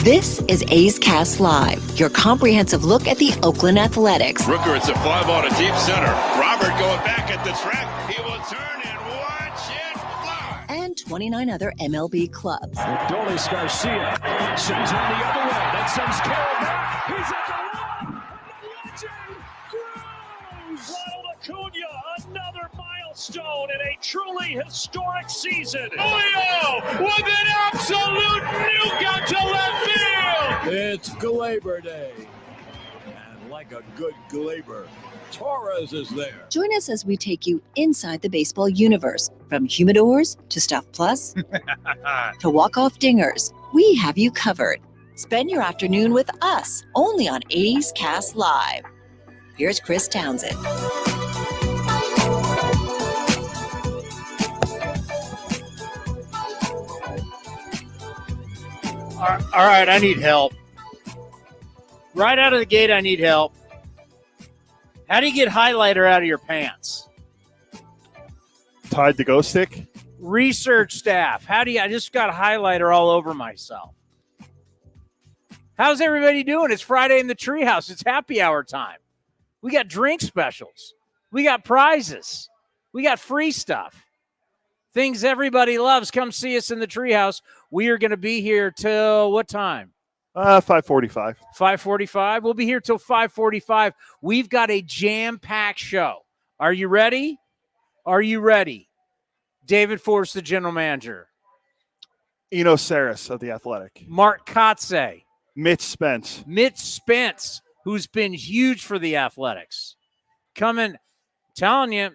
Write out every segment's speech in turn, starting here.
This is A's Cast Live, your comprehensive look at the Oakland Athletics. Rooker, it's a fly ball to deep center. Robert going back at the track. He will turn and watch it fly. And 29 other MLB clubs. Adolis Garcia sends one the other way. That sends Carroll back. He's at the wall. Grows. Ronald Acuna, another milestone in a truly historic season. Julio with an absolute nuke out to left field. It's Glaber Day. And like a good Glaber, Torres is there. Join us as we take you inside the baseball universe. From humidors to Stuff Plus to walk-off dingers, we have you covered. Spend your afternoon with us, only on A's Cast Live. Here's Chris Townsend. All right, I need help. Right out of the gate, I need help. How do you get highlighter out of your pants? Tied the go stick? Research staff, how do you? I just got highlighter all over myself. How's everybody doing? It's Friday in the Treehouse. It's happy hour time. We got drink specials. We got prizes. We got free stuff. Things everybody loves. Come see us in the Treehouse. We are going to be here till what time? 5:45. 5:45. We'll be here till 5:45. We've got a jam-packed show. Are you ready? Are you ready? David Forst, the general manager. Sarris of the Athletic. Mark Kotsay. Mitch Spence. Mitch Spence, who's been huge for the Athletics. Coming, telling you,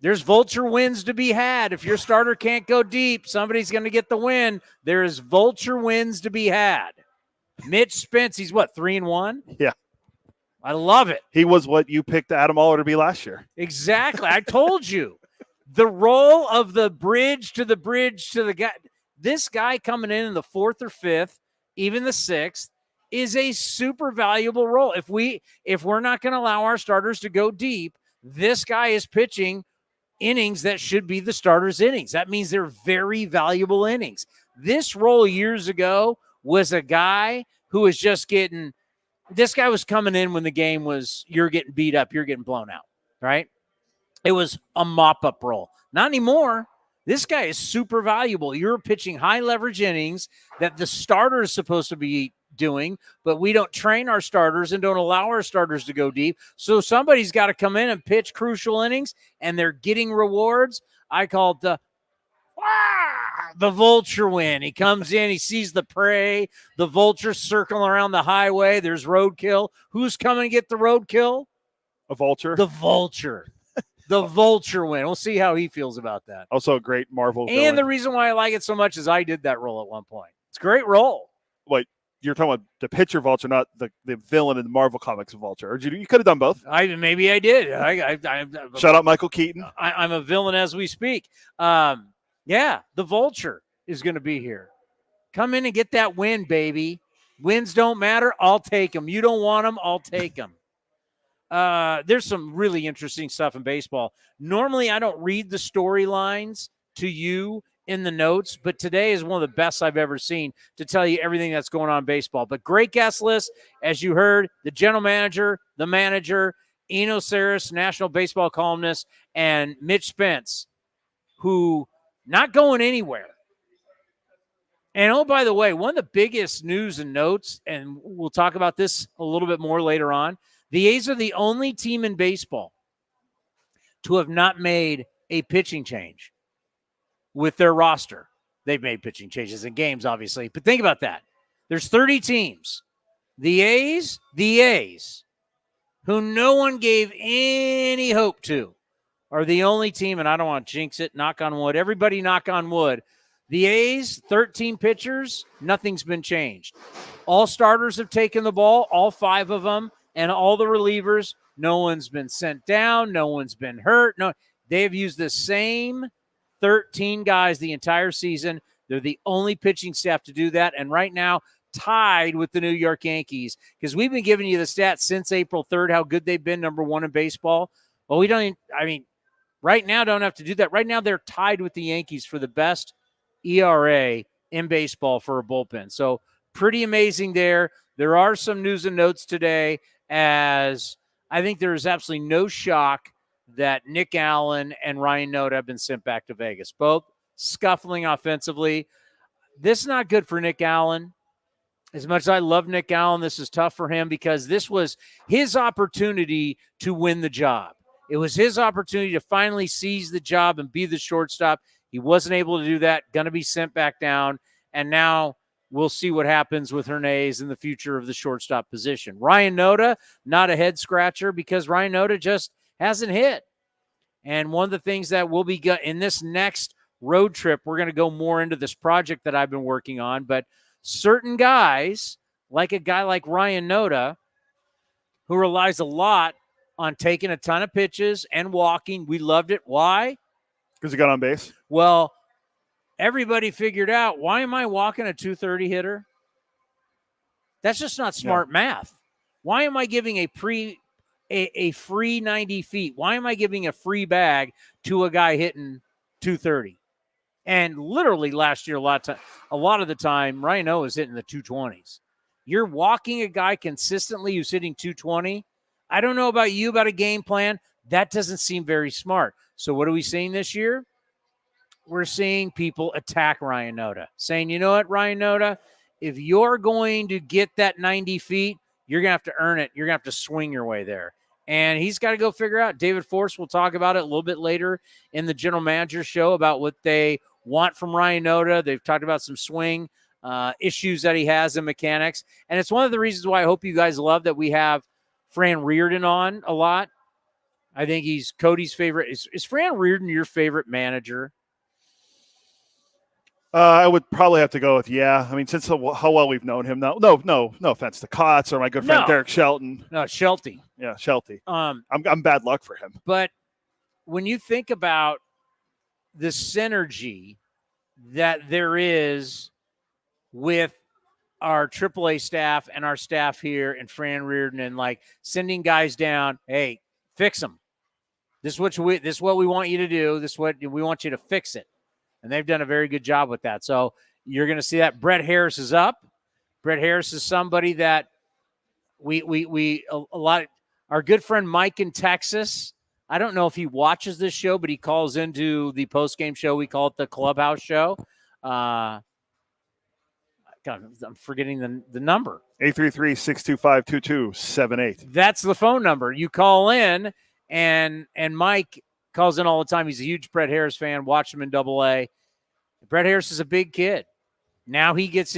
there's Vulture wins to be had. If your starter can't go deep, somebody's going to get the win. There is Vulture wins to be had. Mitch Spence, he's what, 3-1? Yeah. I love it. He was what you picked Adam Oller to be last year. Exactly. I told you. The role of the bridge to the guy. This guy coming in the fourth or fifth, even the sixth, is a super valuable role. If we're not going to allow our starters to go deep, this guy is pitching innings that should be the starters' innings. That means they're very valuable innings. This role years ago was a guy who was just getting – this guy was coming in when the game was you're getting beat up, you're getting blown out, right? It was a mop-up role. Not anymore. This guy is super valuable. You're pitching high-leverage innings that the starter is supposed to be doing, but we don't train our starters and don't allow our starters to go deep. So somebody's got to come in and pitch crucial innings, and they're getting rewards. I call it the Vulture win. He comes in, he sees the prey, the Vulture circling around the highway. There's roadkill. Who's coming to get the roadkill? A Vulture? The Vulture. The Vulture win. We'll see how he feels about that. Also a great Marvel And villain. the reason why I like it so much is I did that role at one point. It's a great role. Wait, you're talking about the pitcher Vulture, not the villain in the Marvel Comics Vulture. Or you could have done both. Maybe I did. Shout out Michael Keaton. I'm a villain as we speak. Yeah, the Vulture is going to be here. Come in and get that win, baby. Wins don't matter. I'll take them. You don't want them. I'll take them. There's some really interesting stuff in baseball. Normally, I don't read the storylines to you in the notes, but today is one of the best I've ever seen to tell you everything that's going on in baseball. But great guest list, as you heard, the general manager, the manager, Sarris, national baseball columnist, and Mitch Spence, who not going anywhere. And, oh, by the way, one of the biggest news and notes, and we'll talk about this a little bit more later on, the A's are the only team in baseball to have not made a pitching change with their roster. They've made pitching changes in games, obviously. But think about that. There's 30 teams. The A's, who no one gave any hope to, are the only team, and I don't want to jinx it, knock on wood. Everybody knock on wood. The A's, 13 pitchers, nothing's been changed. All starters have taken the ball, all 5 of them. And all the relievers, no one's been sent down. No one's been hurt. No, they have used the same 13 guys the entire season. They're the only pitching staff to do that. And right now, tied with the New York Yankees, because we've been giving you the stats since April 3rd, how good they've been, number 1 in baseball. Well, we don't even, right now don't have to do that. Right now, they're tied with the Yankees for the best ERA in baseball for a bullpen. So pretty amazing there. There are some news and notes today, as I think there is absolutely no shock that Nick Allen and Ryan Noda have been sent back to Vegas, both scuffling offensively. This is not good for Nick Allen. As much as I love Nick Allen, this is tough for him because this was his opportunity to win the job. It was his opportunity to finally seize the job and be the shortstop. He wasn't able to do that, going to be sent back down, and now we'll see what happens with Hernandez in the future of the shortstop position. Ryan Noda, not a head scratcher because Ryan Noda just hasn't hit. And one of the things that will be in this next road trip, we're going to go more into this project that I've been working on, but certain guys, like a guy like Ryan Noda, who relies a lot on taking a ton of pitches and walking. We loved it. Why? Because he got on base. Well, everybody figured out, why am I walking a 230 hitter? That's just not smart math. Why am I giving a free 90 feet? Why am I giving a free bag to a guy hitting 230? And literally last year, a lot of the time, Ryan O is hitting the 220s. You're walking a guy consistently who's hitting 220. I don't know about you about a game plan. That doesn't seem very smart. So what are we seeing this year? We're seeing people attack Ryan Noda, saying, you know what, Ryan Noda, if you're going to get that 90 feet, you're going to have to earn it. You're going to have to swing your way there. And he's got to go figure out. David Forst will talk about it a little bit later in the general manager show about what they want from Ryan Noda. They've talked about some swing issues that he has in mechanics. And it's one of the reasons why I hope you guys love that we have Fran Reardon on a lot. I think he's Cody's favorite. Is Fran Reardon your favorite manager? I would probably have to go with, I mean, since how well we've known him now. No offense to Kotz or my good friend Derek Shelton. No, Shelty. Yeah, Shelty. I'm bad luck for him. But when you think about the synergy that there is with our AAA staff and our staff here and Fran Reardon and like sending guys down, hey, fix them. This is what we want you to do. This is what we want you to fix it. And they've done a very good job with that. So you're going to see that Brett Harris is up. Brett Harris is somebody that our good friend Mike in Texas, I don't know if he watches this show, but he calls into the post-game show. We call it the Clubhouse Show. God, I'm forgetting the number. 833-625-2278. That's the phone number. You call in, and Mike calls in all the time. He's a huge Brett Harris fan. Watch him in AA. Brett Harris is a big kid. Now he gets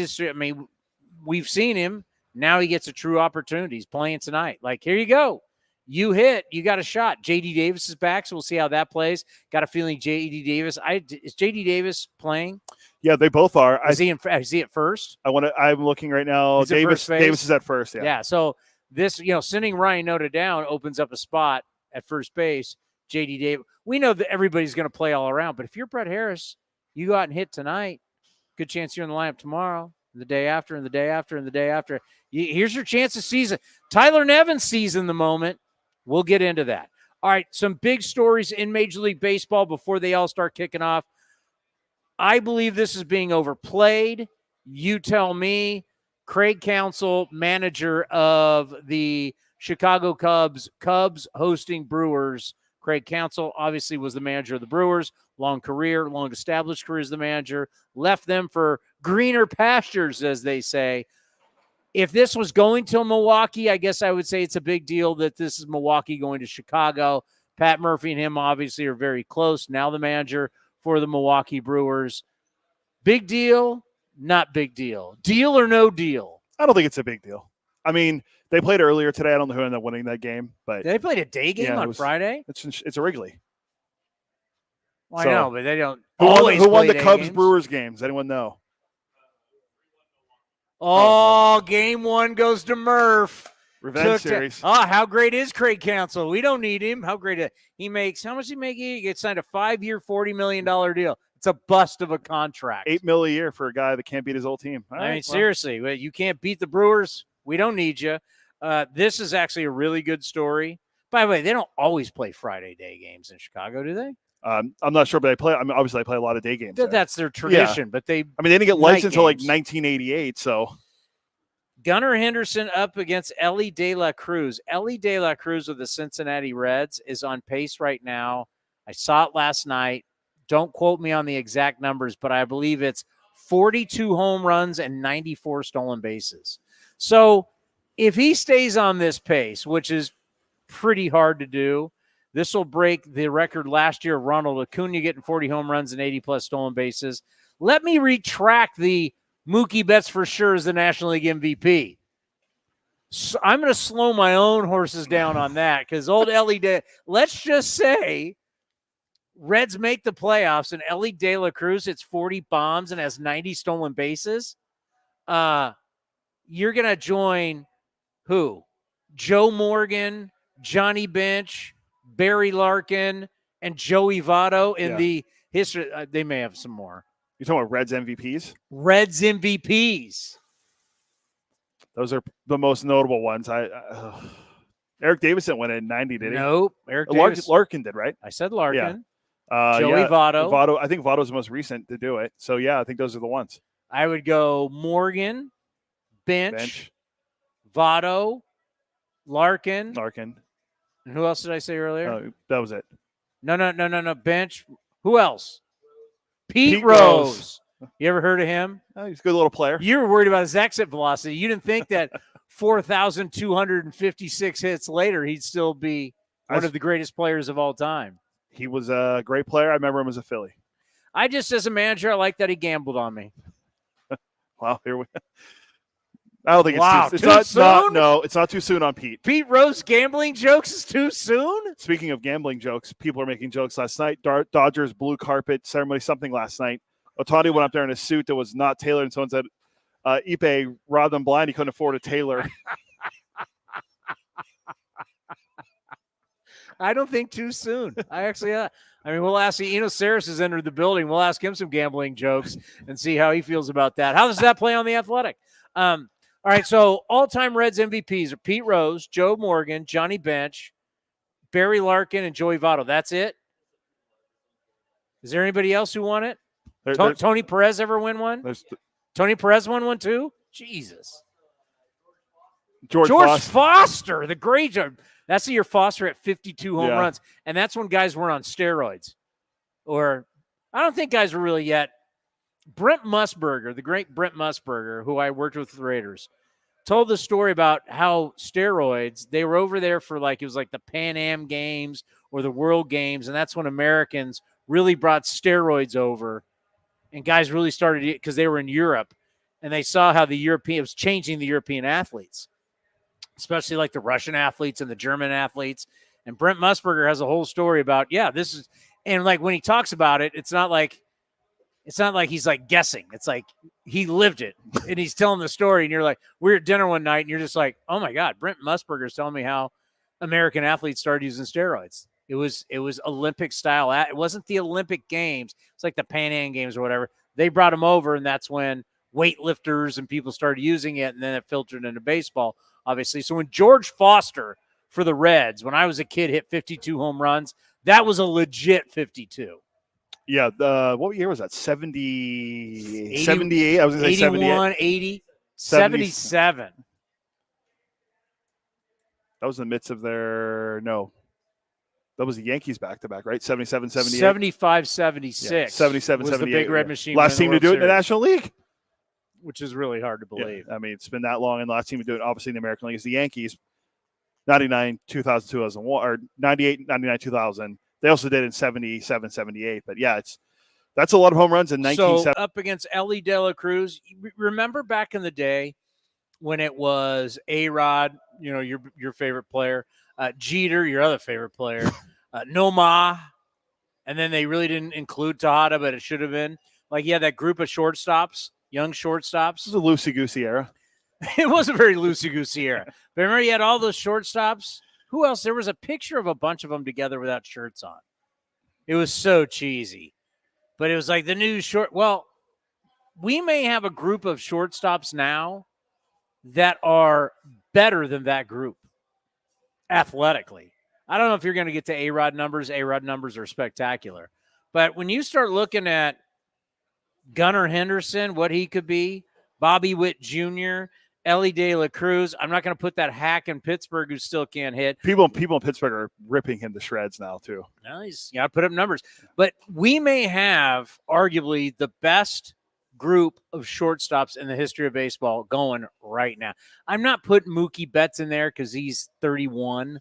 we've seen him. Now he gets a true opportunity. He's playing tonight. Like, here you go. You hit. You got a shot. J.D. Davis is back, so we'll see how that plays. Got a feeling J.D. Davis. Is J.D. Davis playing? Yeah, they both are. Is he at first? I'm looking right now. Davis is at first. Yeah. So this, sending Ryan Noda down opens up a spot at first base. J.D. Davis. We know that everybody's going to play all around, but if you're Brett Harris, you go out and hit tonight. Good chance you're in the lineup tomorrow, the day after, and the day after, and the day after. Here's your chance to season. Tyler Nevin season the moment. We'll get into that. All right, some big stories in Major League Baseball before they all start kicking off. I believe this is being overplayed. You tell me. Craig Counsell, manager of the Chicago Cubs hosting Brewers. Craig Counsell obviously was the manager of the Brewers. Long career, long established career as the manager. Left them for greener pastures, as they say. If this was going to Milwaukee, I guess I would say it's a big deal that this is Milwaukee going to Chicago. Pat Murphy and him obviously are very close. Now the manager for the Milwaukee Brewers. Big deal, not big deal. Deal or no deal? I don't think it's a big deal. I mean, they played earlier today. I don't know who ended up winning that game, but they played a day game on Friday. It's a Wrigley. Well, I know, but they don't. Who won the Cubs Brewers games? Anyone know? Oh, game one goes to Murph. Revenge series. How great is Craig Counsell? We don't need him. How great he makes? How much he make? He gets signed a 5-year, $40 million deal. It's a bust of a contract. $8 million a year for a guy that can't beat his old team. Seriously, you can't beat the Brewers. We don't need you. This is actually a really good story. By the way, they don't always play Friday day games in Chicago, do they? I'm not sure, but obviously they play a lot of day games. That's their tradition, but they didn't get licensed until like 1988, so Gunnar Henderson up against Ellie De La Cruz. Ellie De La Cruz of the Cincinnati Reds is on pace right now. I saw it last night. Don't quote me on the exact numbers, but I believe it's 42 home runs and 94 stolen bases. So if he stays on this pace, which is pretty hard to do, this will break the record last year of Ronald Acuna getting 40 home runs and 80-plus stolen bases. Let me retract the Mookie Betts for sure is the National League MVP. So I'm going to slow my own horses down on that because old Ellie let's just say Reds make the playoffs and Ellie De La Cruz hits 40 bombs and has 90 stolen bases. You're going to join who? Joe Morgan, Johnny Bench, Barry Larkin, and Joey Votto in the history. They may have some more. You're talking about Reds MVPs? Reds MVPs. Those are the most notable ones. Eric Davis didn't win it in 90, did he? Nope. Eric Davis. Larkin did, right? I said Larkin. Yeah. Joey Votto. I think Votto's the most recent to do it. So, yeah, I think those are the ones. I would go Morgan, Bench. Votto, Larkin. And who else did I say earlier? That was it. No. Bench. Who else? Pete Rose. You ever heard of him? Oh, he's a good little player. You were worried about his exit velocity. You didn't think that 4,256 hits later, he'd still be one of the greatest players of all time. He was a great player. I remember him as a Philly. I just, as a manager, I like that he gambled on me. Well, here we go. I don't think it's too soon. No, it's not too soon on Pete. Pete Rose gambling jokes is too soon? Speaking of gambling jokes, people are making jokes last night. Dodgers blue carpet ceremony, something last night. Otani went up there in a suit that was not tailored, and someone said, Ipe robbed him blind. He couldn't afford a tailor. I don't think too soon. We'll ask Sarris has entered the building. We'll ask him some gambling jokes and see how he feels about that. How does that play on the Athletic? All right, so all-time Reds MVPs are Pete Rose, Joe Morgan, Johnny Bench, Barry Larkin, and Joey Votto. That's it? Is there anybody else who won it? Tony Perez ever win one? Tony Perez won one too? Jesus. George Foster, the great job. That's the year Foster at 52 home runs. And that's when guys were on steroids. Or I don't think guys were really yet. Brent Musburger, the great Brent Musburger, who I worked with the Raiders, told the story about how steroids, they were over there for it was like the Pan Am Games or the World Games, and that's when Americans really brought steroids over, and guys really started because they were in Europe, and they saw how it was changing the European athletes, especially like the Russian athletes and the German athletes. And Brent Musburger has a whole story about, this is, and like when he talks about it, it's not like he's like guessing. It's like he lived it and he's telling the story. And you're like, we're at dinner one night and you're just like, oh my God, Brent Musburger's telling me how American athletes started using steroids. It was Olympic style. It wasn't the Olympic Games. It's like the Pan Am Games or whatever. They brought them over, and that's when weightlifters and people started using it. And then it filtered into baseball, obviously. So when George Foster for the Reds, when I was a kid, hit 52 home runs, that was a legit 52. Yeah, what year was that? 70, 78? I was going to say 81, 78. 80, 77. That was in the midst of that was the Yankees back-to-back, right? 77, 78? 75, 76. 77, was 78. The Big Red Machine. Last team to do it in the National League. Which is really hard to believe. Yeah, it's been that long, and the last team to do it, obviously, in the American League is the Yankees. 99, 2000, 2001, or 98, 99, 2000. They also did in 77, 78. But, that's a lot of home runs in 1970. So, up against Ellie De La Cruz. Remember back in the day when it was A-Rod, your favorite player, Jeter, your other favorite player, Noma, and then they really didn't include Tejada, but it should have been. That group of shortstops, young shortstops. This is a loosey-goosey era. It was a very loosey-goosey era. But remember, you had all those shortstops. Who else? There was a picture of a bunch of them together without shirts on. It was so cheesy. But it was like the new short. Well, we may have a group of shortstops now that are better than that group athletically. I don't know if you're going to get to A-Rod numbers. A-Rod numbers are spectacular. But when you start looking at Gunnar Henderson, what he could be, Bobby Witt Jr., Ellie De La Cruz. I'm not going to put that hack in Pittsburgh who still can't hit. People in Pittsburgh are ripping him to shreds now too. Well, he's got to put up numbers. But we may have arguably the best group of shortstops in the history of baseball going right now. I'm not putting Mookie Betts in there because he's 31.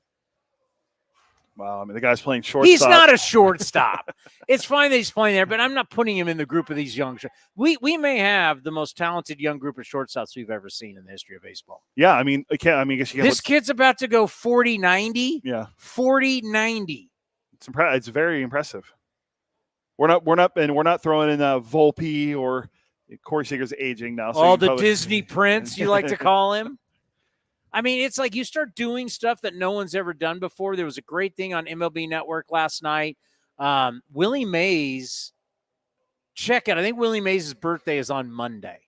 Wow, I mean, the guy's playing shortstop. He's not a shortstop. It's fine that he's playing there, but I'm not putting him in the group of these young. We may have the most talented young group of shortstops we've ever seen in the history of baseball. Yeah, I mean, I guess this kid's about to go 40-90. Yeah, 40-90. It's very impressive. We're not throwing in Volpe or Corey Seager's aging now. So the Disney Prince, you like to call him. I mean, it's like you start doing stuff that no one's ever done before. There was a great thing on MLB Network last night. Willie Mays, check it. I think Willie Mays' birthday is on Monday.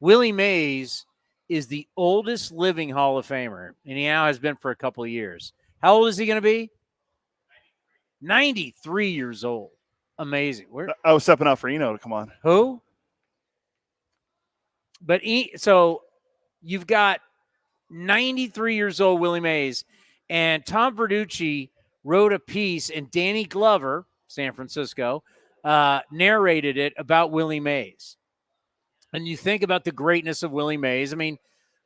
Willie Mays is the oldest living Hall of Famer, and he now has been for a couple of years. How old is he going to be? 93 years old. Amazing. I was stepping out for Eno to come on. Who? But so you've got 93 years old Willie Mays, and Tom Verducci wrote a piece, and Danny Glover, San Francisco, narrated it about Willie Mays. And you think about the greatness of Willie Mays. I mean,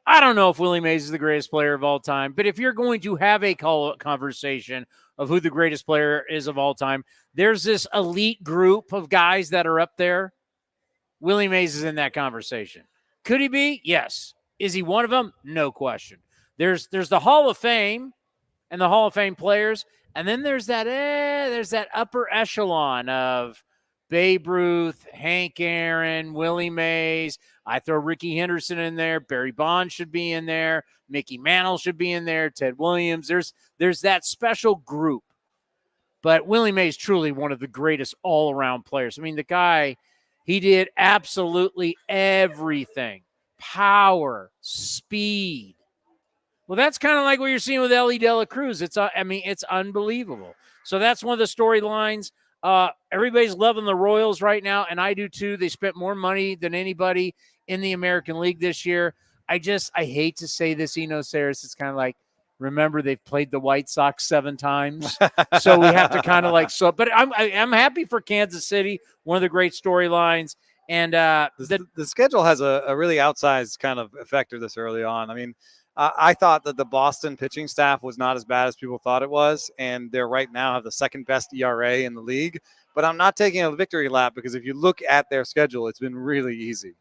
I don't know if Willie Mays is the greatest player of all time, but if you're going to have a conversation of who the greatest player is of all time, there's this elite group of guys that are up there. Willie Mays is in that conversation. Could he be? Yes. Is he one of them? No question. There's the Hall of Fame and the Hall of Fame players, and then there's that upper echelon of Babe Ruth, Hank Aaron, Willie Mays. I throw Ricky Henderson in there. Barry Bonds should be in there. Mickey Mantle should be in there. Ted Williams. There's that special group. But Willie Mays truly one of the greatest all-around players. I mean, the guy, he did absolutely everything. Power, speed. Well, that's kind of like what you're seeing with Ellie De La Cruz. It's unbelievable. So that's one of the storylines. Everybody's loving the Royals right now, and I do too. They spent more money than anybody in the American League this year. I hate to say this, Sarris. It's kind of like, remember, they've played the White Sox 7 times. So we have to kind of like, but I'm happy for Kansas City. One of the great storylines. And the schedule has a really outsized kind of effect of this early on. I mean, I thought that the Boston pitching staff was not as bad as people thought it was, and they're right now have the second best ERA in the league. But I'm not taking a victory lap because if you look at their schedule, it's been really easy.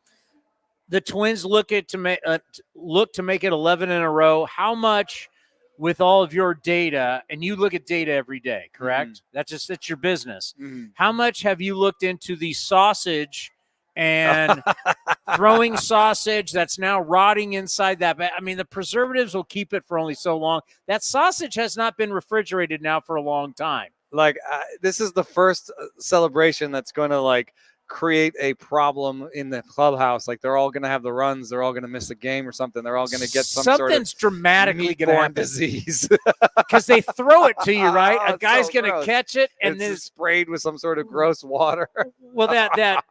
The Twins look to make it 11 in a row. How much, with all of your data, and you look at data every day, correct? Mm-hmm. That's your business. Mm-hmm. How much have you looked into the sausage and throwing sausage that's now rotting inside that? I mean, the preservatives will keep it for only so long. That sausage has not been refrigerated now for a long time. Like, this is the first celebration that's going to, create a problem in the clubhouse. Like, they're all going to have the runs. They're all going to miss a game or something. They're all going to get something's dramatically going to happen. Disease. Because they throw it to you, right? A guy's going to catch it, and then it's sprayed with some sort of gross water. Well, that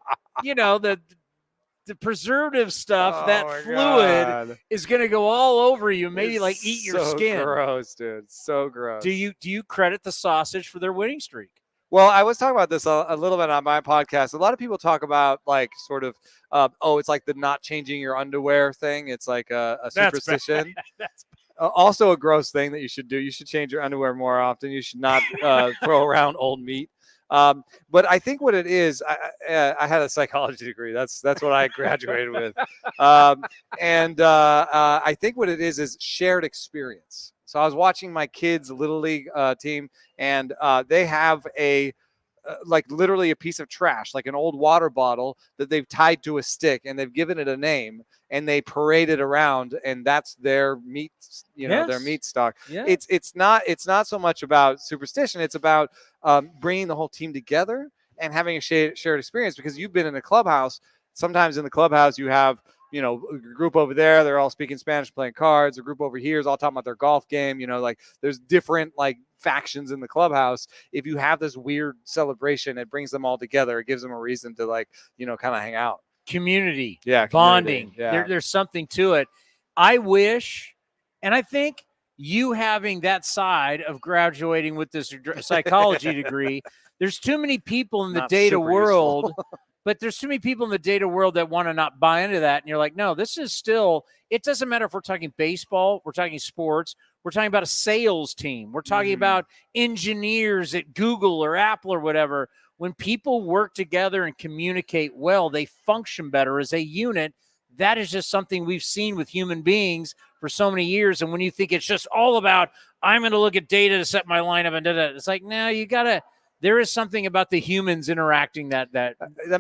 the preservative stuff, that fluid is going to go all over you. Maybe it's eat your skin. Gross, dude. So gross. Do you credit the sausage for their winning streak? Well, I was talking about this a little bit on my podcast. A lot of people talk about it's like the not changing your underwear thing. It's like a superstition. That's also a gross thing that you should do. You should change your underwear more often. You should not throw around old meat. But I think what it is, I had a psychology degree. That's what I graduated with. And I think what it is shared experience. So I was watching my kids' Little League team, and they have literally a piece of trash, like an old water bottle that they've tied to a stick, and they've given it a name, and they parade it around, and that's their meat, their meat stock. Yeah. It's not so much about superstition. It's about bringing the whole team together and having a shared experience, because you've been in a clubhouse. Sometimes in the clubhouse you have, a group over there, they're all speaking Spanish, playing cards. A group over here is all talking about their golf game. There's different factions in the clubhouse. If you have this weird celebration, it brings them all together. It gives them a reason to kind of hang out. Community, yeah, bonding. Yeah. There's something to it. I wish, and I think you having that side of graduating with this psychology degree, there's too many people in the Not data super world, useful. but there's too many people in the data world that want to not buy into that. And you're like, no, this is still, it doesn't matter if we're talking baseball, we're talking sports, we're talking about a sales team, we're talking about engineers at Google or Apple or whatever. When people work together and communicate well, they function better as a unit. That is just something we've seen with human beings for so many years. And when you think it's just all about, I'm going to look at data to set my lineup and da-da, it's like, no, you got to, there is something about the humans interacting that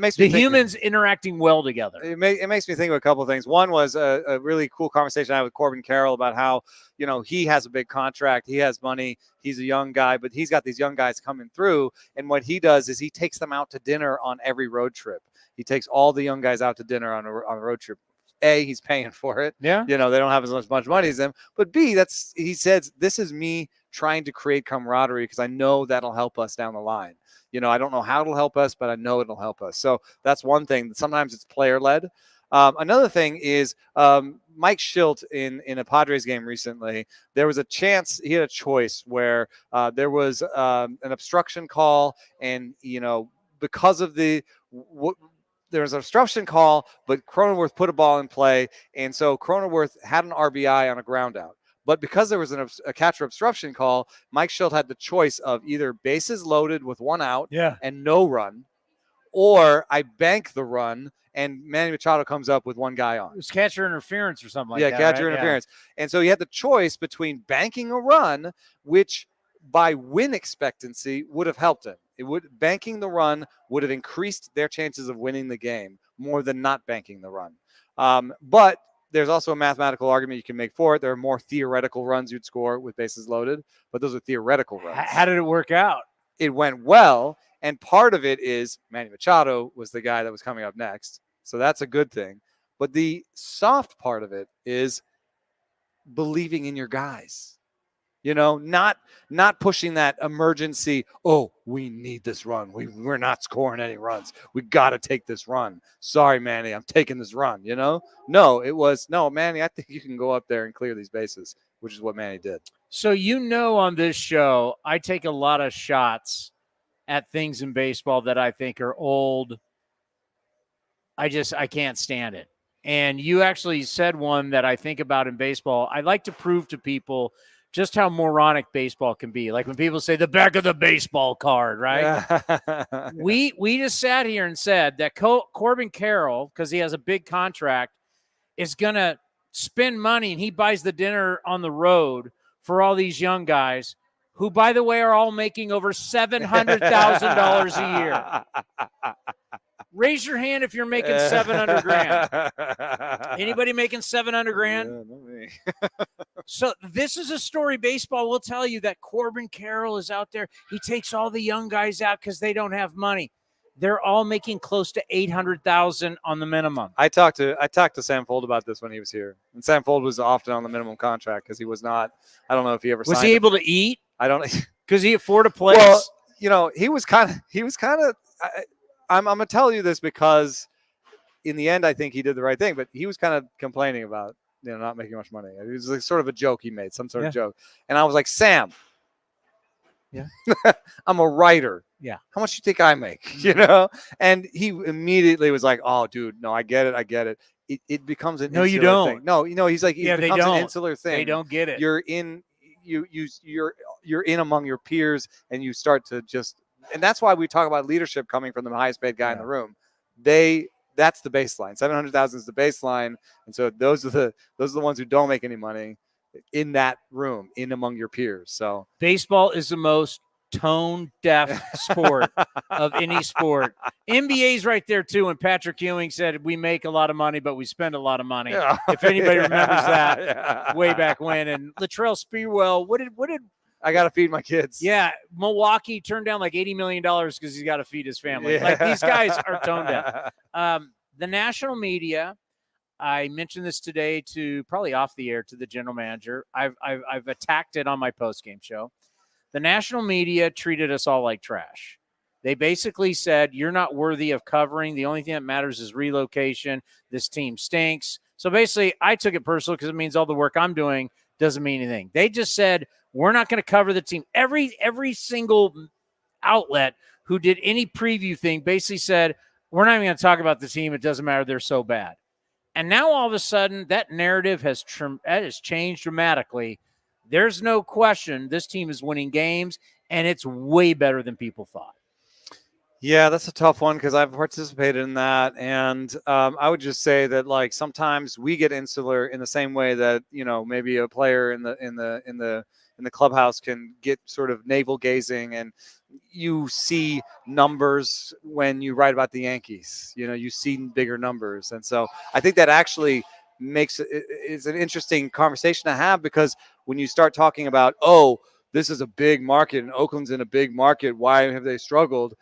makes me the humans interacting well together. It makes me think of a couple of things. One was a really cool conversation I had with Corbin Carroll about how, he has a big contract. He has money. He's a young guy, but he's got these young guys coming through. And what he does is he takes them out to dinner on every road trip. He takes all the young guys out to dinner on a road trip. A, he's paying for it. Yeah. They don't have as much money as them. But B, he says, this is me trying to create camaraderie because I know that'll help us down the line. I don't know how it'll help us, but I know it'll help us. So that's one thing. Sometimes it's player-led. Another thing is Mike Schilt in a Padres game recently, there was a chance, he had a choice where there was an obstruction call and, because of there was an obstruction call, but Cronenworth put a ball in play. And so Cronenworth had an RBI on a ground out. But because there was a catcher obstruction call, Mike Schilt had the choice of either bases loaded with one out and no run, or I bank the run and Manny Machado comes up with one guy on. It was catcher interference or something like that. Yeah, catcher interference. Yeah. And so he had the choice between banking a run, which by win expectancy would have helped him. Banking the run would have increased their chances of winning the game more than not banking the run. But there's also a mathematical argument you can make for it. There are more theoretical runs you'd score with bases loaded, but those are theoretical runs. How did it work out? It went well, and part of it is Manny Machado was the guy that was coming up next, so that's a good thing. But the soft part of it is believing in your guys. Not pushing that emergency, we need this run. We're not scoring any runs. We got to take this run. Sorry, Manny, I'm taking this run, No, it was, no, Manny, I think you can go up there and clear these bases, which is what Manny did. So, on this show, I take a lot of shots at things in baseball that I think are old. I can't stand it. And you actually said one that I think about in baseball. I like to prove to people just how moronic baseball can be. Like when people say the back of the baseball card, right? Yeah. We just sat here and said that Corbin Carroll, because he has a big contract, is going to spend money and he buys the dinner on the road for all these young guys who, by the way, are all making over $700,000 a year. Raise your hand if you're making $700,000. Anybody making $700,000? Yeah, not me. So this is a story baseball will tell you that Corbin Carroll is out there. He takes all the young guys out because they don't have money. They're all making close to $800,000 on the minimum. I talked to Sam Fold about this when he was here, and Sam Fold was often on the minimum contract because he was not. I don't know if he ever was he able to eat. I don't. Because he afford a place. Well, he was kind of. I'm going to tell you this because in the end, I think he did the right thing, but he was kind of complaining about, not making much money. It was like sort of a joke he made, some sort of joke. And I was like, Sam, I'm a writer. Yeah. How much do you think I make? And he immediately was like, oh, dude, no, I get it. It becomes an insular you don't. thing. No, he's like, it becomes an insular thing. They don't get it. You're in among your peers and you start to just, and that's why we talk about leadership coming from the highest paid guy in the room. That's the baseline. 700,000 is the baseline, and so those are the ones who don't make any money in that room, in among your peers. So baseball is the most tone deaf sport of any sport. NBA's right there too. And Patrick Ewing said we make a lot of money, but we spend a lot of money. Yeah. If anybody remembers that way back when. And Latrell Sprewell, what did I got to feed my kids. Yeah. Milwaukee turned down like $80 million because he's got to feed his family. Yeah. Like these guys are tone deaf. The national media, I mentioned this today to probably off the air to the general manager. I've attacked it on my post-game show. The national media treated us all like trash. They basically said, you're not worthy of covering. The only thing that matters is relocation. This team stinks. So basically, I took it personal because it means all the work I'm doing doesn't mean anything. They just said, we're not going to cover the team. Every single outlet who did any preview thing basically said, we're not even going to talk about the team. It doesn't matter. They're so bad. And now all of a sudden, that narrative has changed dramatically. There's no question this team is winning games, and it's way better than people thought. Yeah, that's a tough one because I've participated in that, and I would just say that like sometimes we get insular in the same way that maybe a player in the clubhouse can get sort of navel gazing, and you see numbers when you write about the Yankees. You see bigger numbers, and so I think that actually makes it's an interesting conversation to have because when you start talking about this is a big market and Oakland's in a big market, why have they struggled?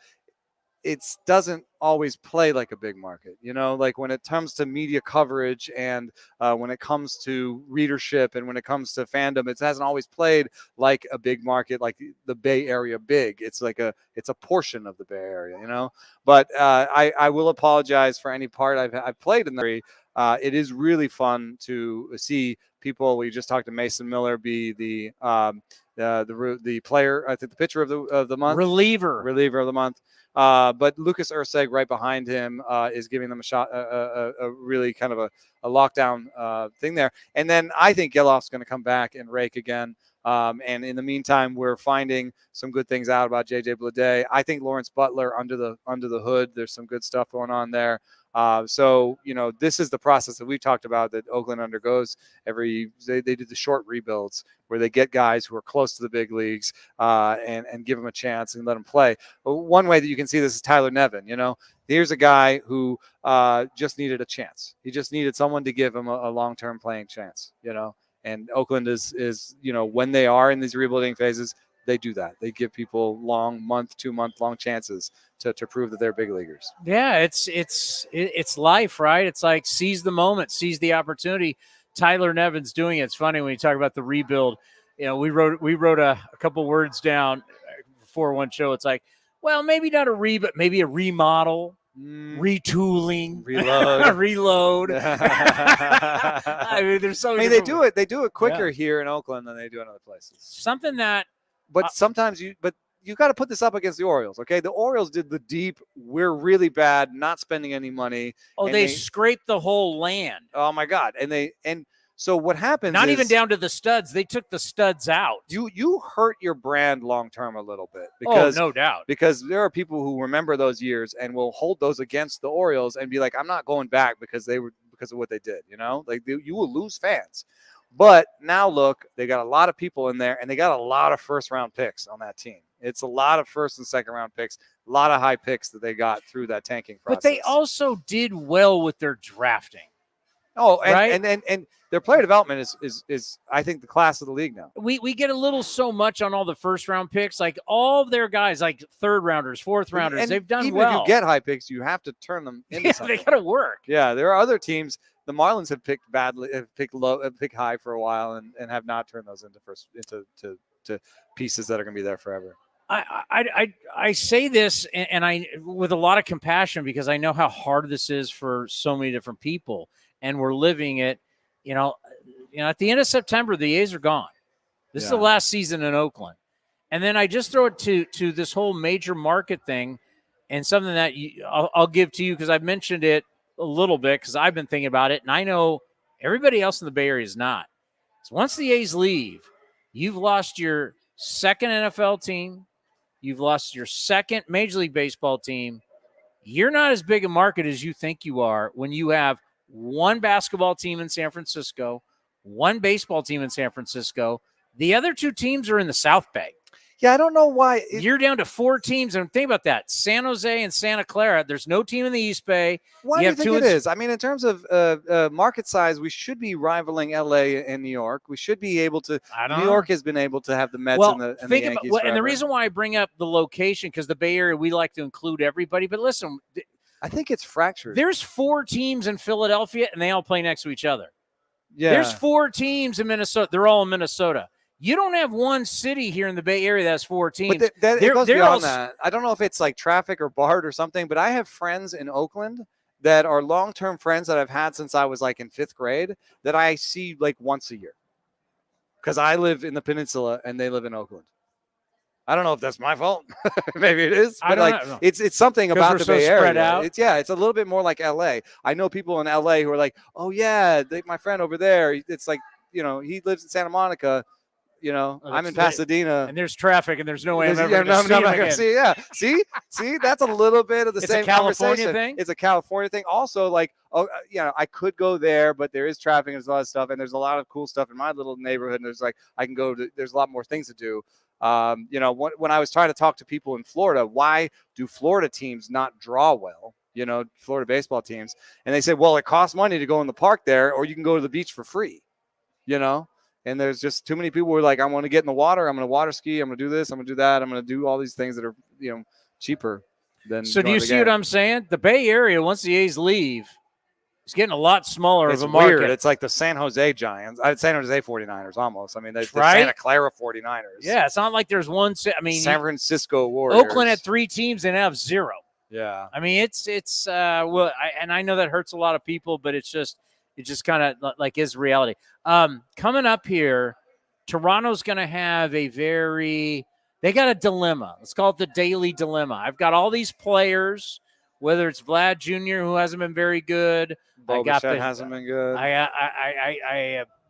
It doesn't always play like a big market, like when it comes to media coverage and when it comes to readership and when it comes to fandom, it hasn't always played like a big market, like the Bay Area big. It's a portion of the Bay Area, but I will apologize for any part I've played in the it is really fun to see people. We just talked to Mason Miller be the player, I think the pitcher of the month, reliever of the month. But Lucas Urseg right behind him is giving them a shot, a really kind of a lockdown thing there. And then I think Geloff's going to come back and rake again. And in the meantime, we're finding some good things out about JJ Bleday. I think Lawrence Butler under the hood, there's some good stuff going on there. So this is the process that we've talked about that Oakland undergoes they do the short rebuilds where they get guys who are close to the big leagues and give them a chance and let them play. But one way that you can see this is Tyler Nevin. Here's a guy who just needed a chance. He just needed someone to give him a long-term playing chance. And Oakland is when they are in these rebuilding phases, they do that. They give people long 2-month long chances to prove that they're big leaguers. Yeah, it's life, right? It's like seize the moment, seize the opportunity. Tyler Nevin's doing it. It's funny when you talk about the rebuild. We wrote a couple words down before one show. It's like, well, maybe not a but maybe a remodel. Retooling, reload. I mean, there's so. They do it quicker here in Oakland than they do in other places. Something that, but sometimes you got to put this up against the Orioles. Okay, the Orioles did the deep. We're really bad, not spending any money. Oh, they scraped the whole land. Oh my God, and so what happens? Not even down to the studs. They took the studs out. You hurt your brand long term a little bit because no doubt. Because there are people who remember those years and will hold those against the Orioles and be like, I'm not going back because of what they did. You will lose fans. But now look, they got a lot of people in there and they got a lot of first round picks on that team. It's a lot of first and second round picks, a lot of high picks that they got through that tanking process. But they also did well with their drafting. Oh, right? and their player development is I think the class of the league now. We get a little so much on all the first round picks, like all of their guys, like third rounders, fourth rounders, and they've done even well. If you get high picks, you have to turn them into something. They got to work. Yeah, there are other teams. The Marlins have picked badly, have picked low, have picked high for a while, and have not turned those into pieces that are going to be there forever. I say this and I with a lot of compassion because I know how hard this is for so many different people, and we're living it. At the end of September, the A's are gone. This is the last season in Oakland, and then I just throw it to this whole major market thing, and something that I'll give to you because I've mentioned it a little bit because I've been thinking about it, and I know everybody else in the Bay Area is not. So once the A's leave, you've lost your second NFL team. You've lost your second Major League Baseball team. You're not as big a market as you think you are when you have one basketball team in San Francisco, one baseball team in San Francisco. The other two teams are in the South Bay. Yeah, I don't know why. You're down to 4 teams. And think about that. San Jose and Santa Clara. There's no team in the East Bay. Why do you think it is? I mean, in terms of market size, we should be rivaling LA and New York. We should be able to. New York has been able to have the Mets and the Yankees. And the reason why I bring up the location, because the Bay Area, we like to include everybody. But listen, I think it's fractured. There's 4 teams in Philadelphia, and they all play next to each other. Yeah. There's 4 teams in Minnesota. They're all in Minnesota. You don't have one city here in the Bay Area that has 4 teams. But it goes beyond that. I don't know if it's like traffic or BART or something, but I have friends in Oakland, that are long-term friends that I've had since I was like in 5th grade that I see like once a year. Because I live in the peninsula and they live in Oakland. I don't know if that's my fault. Maybe it is. But like know. it's something about we're the so Bay spread Area. out. It's a little bit more like LA. I know people in LA who are like, oh yeah, my friend over there. It's like, he lives in Santa Monica. I'm in Pasadena. And there's traffic, and there's no way I'm ever I'm not going gonna to see. Yeah, see, that's a little bit of the It's same a California conversation. thing? It's a California thing. Also, like, I could go there, but there is traffic and there's a lot of stuff, and there's a lot of cool stuff in my little neighborhood. And there's like, I can go to. There's a lot more things to do. When I was trying to talk to people in Florida, why do Florida teams not draw well? Florida baseball teams, and they said, well, it costs money to go in the park there, or you can go to the beach for free. And there's just too many people who are like, I want to get in the water. I'm going to water ski. I'm going to do this. I'm going to do that. I'm going to do all these things that are, cheaper than. So do you see what I'm saying? The Bay Area, once the A's leave, it's getting a lot smaller of a market. Weird. It's like the San Jose Giants. San Jose 49ers almost. I mean, the right? Santa Clara 49ers. Yeah, it's not like there's one. I mean, San Francisco Warriors. Oakland had 3 teams and have 0. Yeah. I mean, it's I know that hurts a lot of people, but it's just kind of like is reality. Coming up here, Toronto's going to have they got a dilemma. Let's call it the daily dilemma. I've got all these players, whether it's Vlad Jr., who hasn't been very good. Bichette hasn't been good.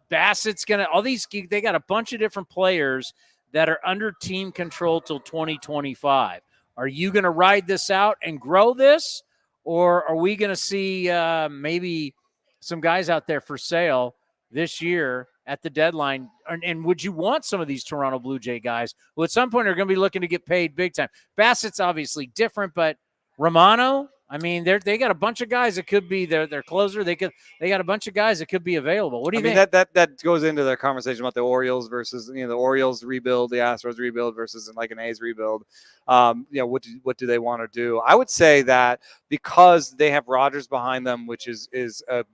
Bassett's going to, all these, they got a bunch of different players that are under team control till 2025. Are you going to ride this out and grow this? Or are we going to see maybe some guys out there for sale this year at the deadline? And would you want some of these Toronto Blue Jay guys who at some point are going to be looking to get paid big time? Bassett's obviously different, but Romano, I mean, they got a bunch of guys that could be their closer. They got a bunch of guys that could be available. What do you think? That goes into the conversation about the Orioles versus the Orioles rebuild, the Astros rebuild versus like an A's rebuild. What do they want to do? I would say that because they have Rogers behind them, which is a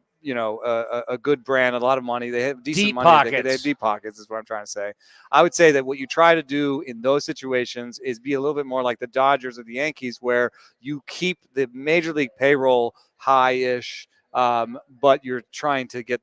good brand, a lot of money. They have decent deep money. Pockets. They have deep pockets is what I'm trying to say. I would say that what you try to do in those situations is be a little bit more like the Dodgers or the Yankees, where you keep the major league payroll high-ish, but you're trying to get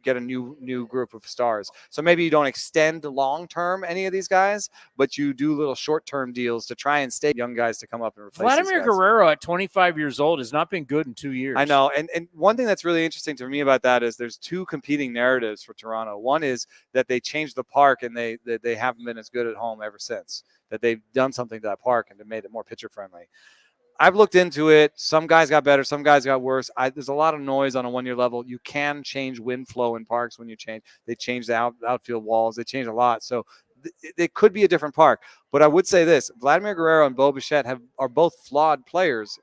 a new group of stars. So maybe you don't extend long-term any of these guys, but you do little short-term deals to try and stay young guys to come up and replace Vladimir these guys. Guerrero at 25 years old has not been good in 2 years. I know. And one thing that's really interesting to me about that is there's 2 competing narratives for Toronto. One is that they changed the park and they haven't been as good at home ever since, that they've done something to that park and made it more pitcher friendly. I've looked into it. Some guys got better. Some guys got worse. There's a lot of noise on a one-year level. You can change wind flow in parks when you change. They change the outfield walls. They change a lot. So it could be a different park. But I would say this. Vladimir Guerrero and Bo Bichette are both flawed players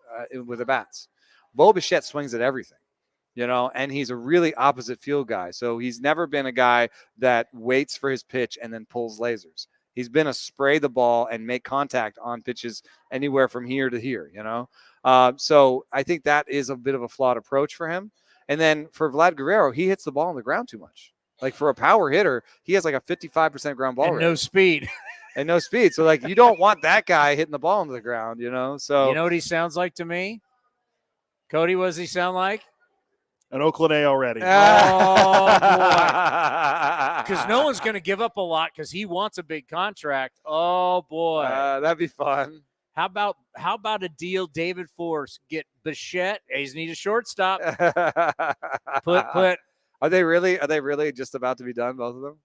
with the bats. Bo Bichette swings at everything, and he's a really opposite field guy. So he's never been a guy that waits for his pitch and then pulls lasers. He's been a spray the ball and make contact on pitches anywhere from here to here, So I think that is a bit of a flawed approach for him. And then for Vlad Guerrero, he hits the ball on the ground too much. Like for a power hitter, he has like a 55% ground ball and rate. no speed. And no speed. So like you don't want that guy hitting the ball on the ground, So you know what he sounds like to me? Cody, what does he sound like? An Oakland A already. Oh, boy. Because no one's going to give up a lot because he wants a big contract. Oh, boy. That'd be fun. How about a deal, David Forst, get Bichette? A's need a shortstop. Put. Are they really just about to be done, both of them?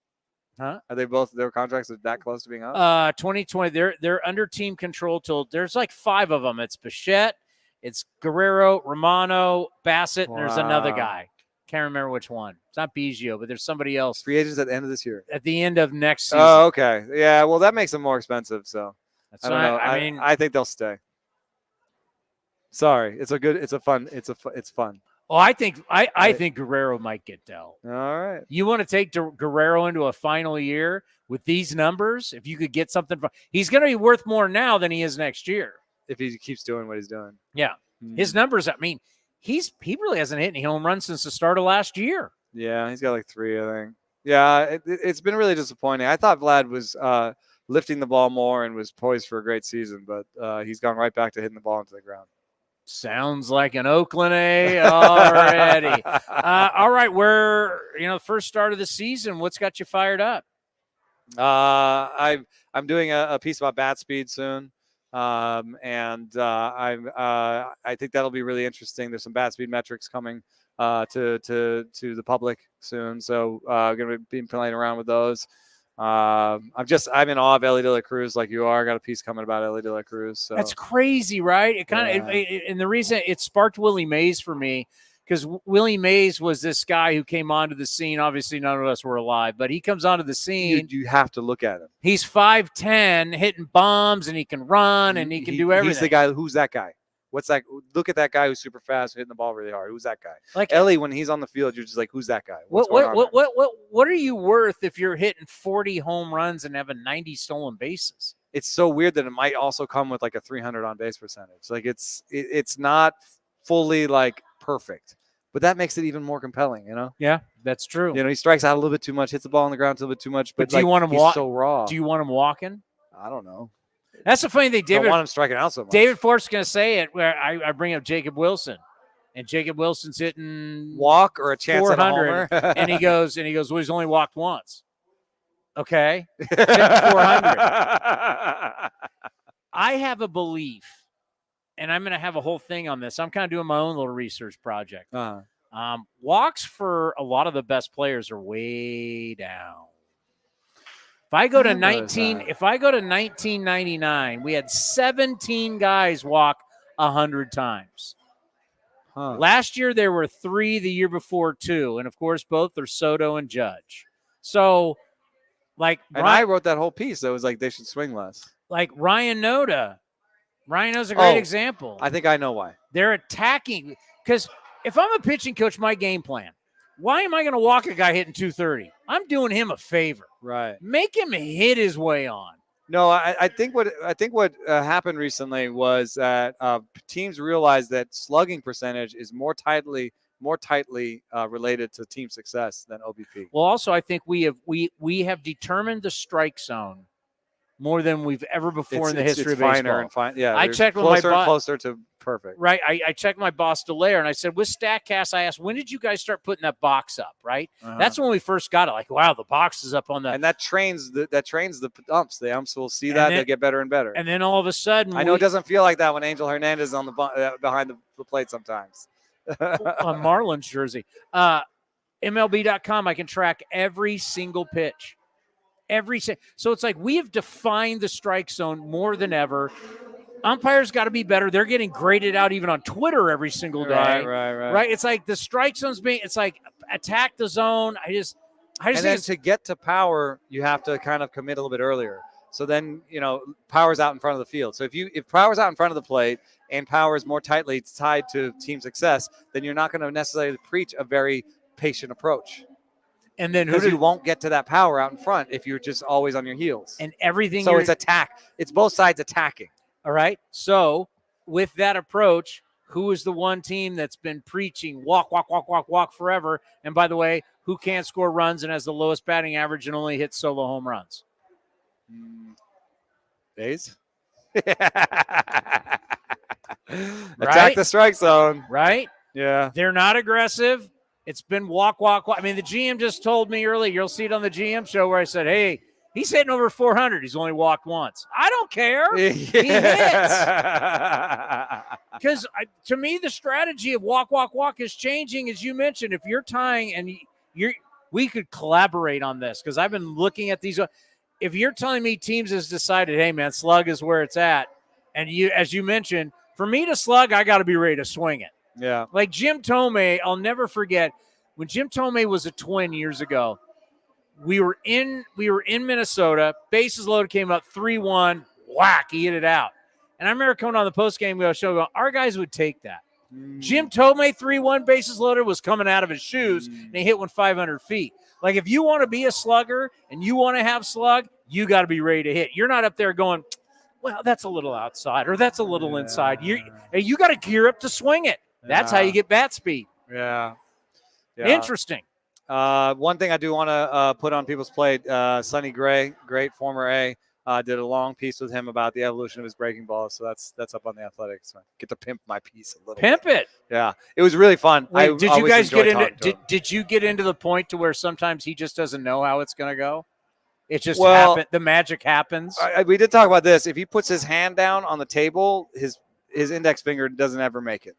Huh? Are they both, their contracts are that close to being up? 2020, they're under team control till there's like 5 of them. It's Bichette, it's Guerrero, Romano, Bassett, and there's another guy. Can't remember which one. It's not Biggio, but there's somebody else. Free agents at the end of this year. At the end of next season. Oh, okay. Yeah, well, that makes them more expensive, so I don't know. I mean, I think they'll stay. Sorry. It's fun. Oh, I think Guerrero might get dealt. All right. You want to take Guerrero into a final year with these numbers? If you could get something, he's going to be worth more now than he is next year. If he keeps doing what he's doing. Yeah. His numbers, I mean, he really hasn't hit any home runs since the start of last year. Yeah, he's got like 3, I think. Yeah, it's been really disappointing. I thought Vlad was lifting the ball more and was poised for a great season, but he's gone right back to hitting the ball into the ground. Sounds like an Oakland A already. All right, first start of the season. What's got you fired up? I'm doing a piece about bat speed soon, I think that'll be really interesting. There's some bat speed metrics coming to the public soon, so going to be playing around with those. I'm in awe of Ellie De La Cruz, like you are. I got a piece coming about Ellie De La Cruz. So. That's crazy, right? It kind of, and the reason it sparked Willie Mays for me, because Willie Mays was this guy who came onto the scene. Obviously, none of us were alive, but he comes onto the scene. You have to look at him. He's 5'10", hitting bombs, and he can run, and he can do everything. He's the guy. Who's that guy? What's that? Look at that guy who's super fast, hitting the ball really hard. Who's that guy? Like Ellie, when he's on the field, you're just like, who's that guy? What are you worth if you're hitting 40 home runs and having 90 stolen bases? It's so weird that it might also come with like a 300 on base percentage. Like it's not fully like perfect, but that makes it even more compelling, you know? Yeah, that's true. You know, he strikes out a little bit too much, hits the ball on the ground a little bit too much, but do you want him so raw. Do you want him walking? I don't know. That's the funny thing. I don't want him striking out so much. David Forst's going to say it where I bring up Jacob Wilson, and Jacob Wilson's hitting walk or a chance at a homer. and he goes, well, he's only walked once. Okay. 400. I have a belief, and I'm going to have a whole thing on this. I'm kind of doing my own little research project. Walks for a lot of the best players are way down. If I go to 1999, we had 17 guys walk 100 times. Last year there were 3, the year before 2, and of course both are Soto and Judge. So, like, I wrote that whole piece that was like they should swing less. Like Ryan Noda. Ryan Noda's a great example. I think I know why. They're attacking because if I'm a pitching coach, my game plan. Why am I going to walk a guy hitting 230? I'm doing him a favor. Right. Make him hit his way on. No, I think what happened recently was that teams realized that slugging percentage is more tightly related to team success than OBP. Well, also I think we have determined the strike zone more than we've ever before in the history of baseball. I checked with my boss. Closer to perfect. Right. I checked my boss Delaire, and I said, with StatCast, I asked, when did you guys start putting that box up? Right. That's when we first got it. Like, wow, the box is up on that. And that trains the umps. The umps will see that. They'll get better and better. And then all of a sudden, I know it doesn't feel like that when Angel Hernandez is on the behind the plate sometimes. On Marlins jersey. MLB.com, I can track every single pitch. So it's like we have defined the strike zone more than ever. Umpires got to be better. They're getting graded out even on Twitter every single day. Right. It's like the strike zone's it's like attack the zone. I just and then to get to power, you have to kind of commit a little bit earlier. So then, power's out in front of the field. So if power's out in front of the plate and power is more tightly tied to team success, then you're not going to necessarily preach a very patient approach. And then because you won't get to that power out in front if you're just always on your heels. And everything. So it's attack. It's both sides attacking. All right. So with that approach, who is the one team that's been preaching walk forever? And by the way, who can't score runs and has the lowest batting average and only hits solo home runs? A's. Right? Attack the strike zone. Right? Yeah. They're not aggressive. It's been walk. I mean, the GM just told me earlier, you'll see it on the GM show where I said, hey, he's hitting over 400. He's only walked once. I don't care. He hits. Because to me, the strategy of walk is changing, as you mentioned. If you're tying and we could collaborate on this because I've been looking at these. If you're telling me teams has decided, hey, man, slug is where it's at, and as you mentioned, for me to slug, I got to be ready to swing it. Yeah. Like Jim Thome, I'll never forget when Jim Thome was a Twin years ago. We were in Minnesota. Bases loaded, came up 3-1. Whack, he hit it out. And I remember coming on the postgame show going, our guys would take that. Jim Thome, 3-1 bases loaded, was coming out of his shoes, and he hit one 500 feet. Like, if you want to be a slugger and you want to have slug, you got to be ready to hit. You're not up there going, well, that's a little outside or that's a little inside. You got to gear up to swing it. That's how you get bat speed. Yeah. Interesting. One thing I do want to put on people's plate, Sonny Gray, great former A, Did a long piece with him about the evolution of his breaking ball. So that's up on the Athletic. So I get to pimp my piece a little. Pimp bit. it. Yeah, it was really fun. Wait, did you always guys get enjoy into talking to him. did you get into the point to where sometimes he just doesn't know how it's going to go? It just Well, happens. The magic happens. We did talk about this. If he puts his hand down on the table, his index finger doesn't ever make it.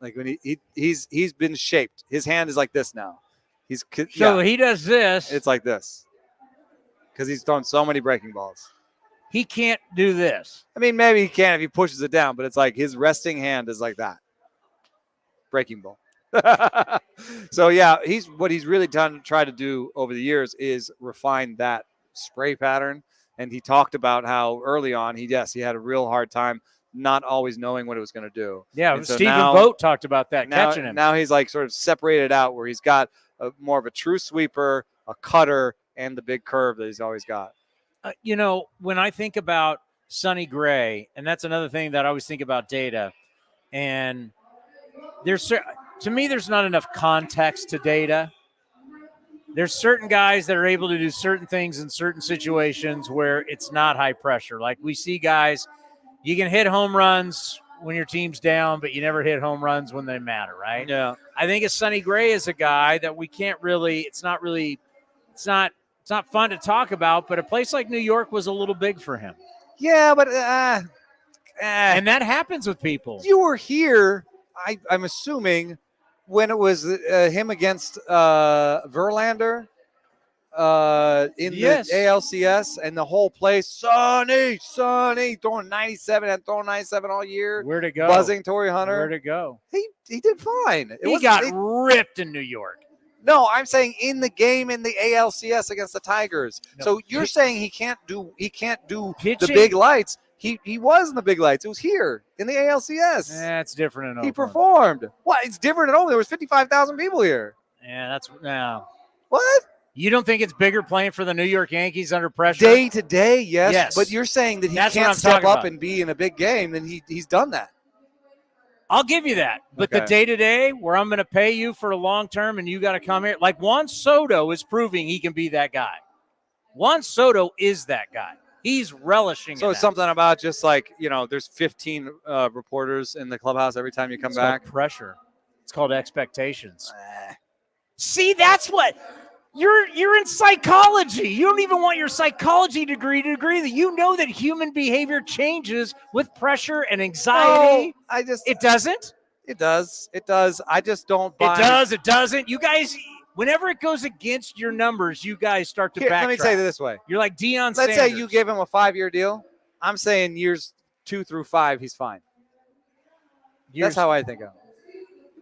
Like when he's been shaped. His hand is like this now. So he does this. It's like this because he's thrown so many breaking balls. He can't do this. I mean, maybe he can if he pushes it down, but it's like his resting hand is like that. Breaking ball. So yeah, what he's really tried to do over the years is refine that spray pattern. And he talked about how early on he had a real hard time not always knowing what it was going to do. Yeah, and so Stephen now, Vogt talked about that, catching him. Now he's like sort of separated out where he's got more of a true sweeper, a cutter, and the big curve that he's always got. When I think about Sonny Gray, and that's another thing that I always think about data, and to me, there's not enough context to data. There's certain guys that are able to do certain things in certain situations where it's not high pressure. Like we see guys, you can hit home runs when your team's down, but you never hit home runs when they matter, right? Yeah. I think Sonny Gray is a guy that we can't really, it's not fun to talk about, but a place like New York was a little big for him. Yeah, but and that happens with people. You were here, I'm assuming, when it was him against Verlander in the ALCS, and the whole place, Sonny, throwing 97 and throwing 97 all year. Where'd it go? Buzzing Torrey Hunter. Where'd it go? He did fine. He got ripped in New York. No, I'm saying in the game in the ALCS against the Tigers. No, so you're saying he can't do pitching, the big lights. He was in the big lights. It was here in the ALCS. That's different in Oakland. He performed. What? It's different at Oakland. There was 55,000 people here. Yeah, that's now. What? You don't think it's bigger playing for the New York Yankees under pressure? Day to day, yes. Yes. But you're saying that he That's what can't I'm step talking up about. and be in a big game, then he's done that. I'll give you that. But the day-to-day where I'm going to pay you for a long term and you got to come here, like Juan Soto is proving he can be that guy. Juan Soto is that guy. He's relishing So in it's that. something about just like, there's 15 reporters in the clubhouse every time you come It's back. called pressure. It's called expectations. See, that's what you're in psychology. You don't even want your psychology degree to agree that you know that human behavior changes with pressure and anxiety. No, It doesn't. It does. It does. I just don't buy. It does. It doesn't. You guys, whenever it goes against your numbers, you guys start to backtrack. Let me say it this way. You're like Deion Let's Sanders. say you give him a 5-year deal. I'm saying years 2 through 5, he's fine. That's how I think of it.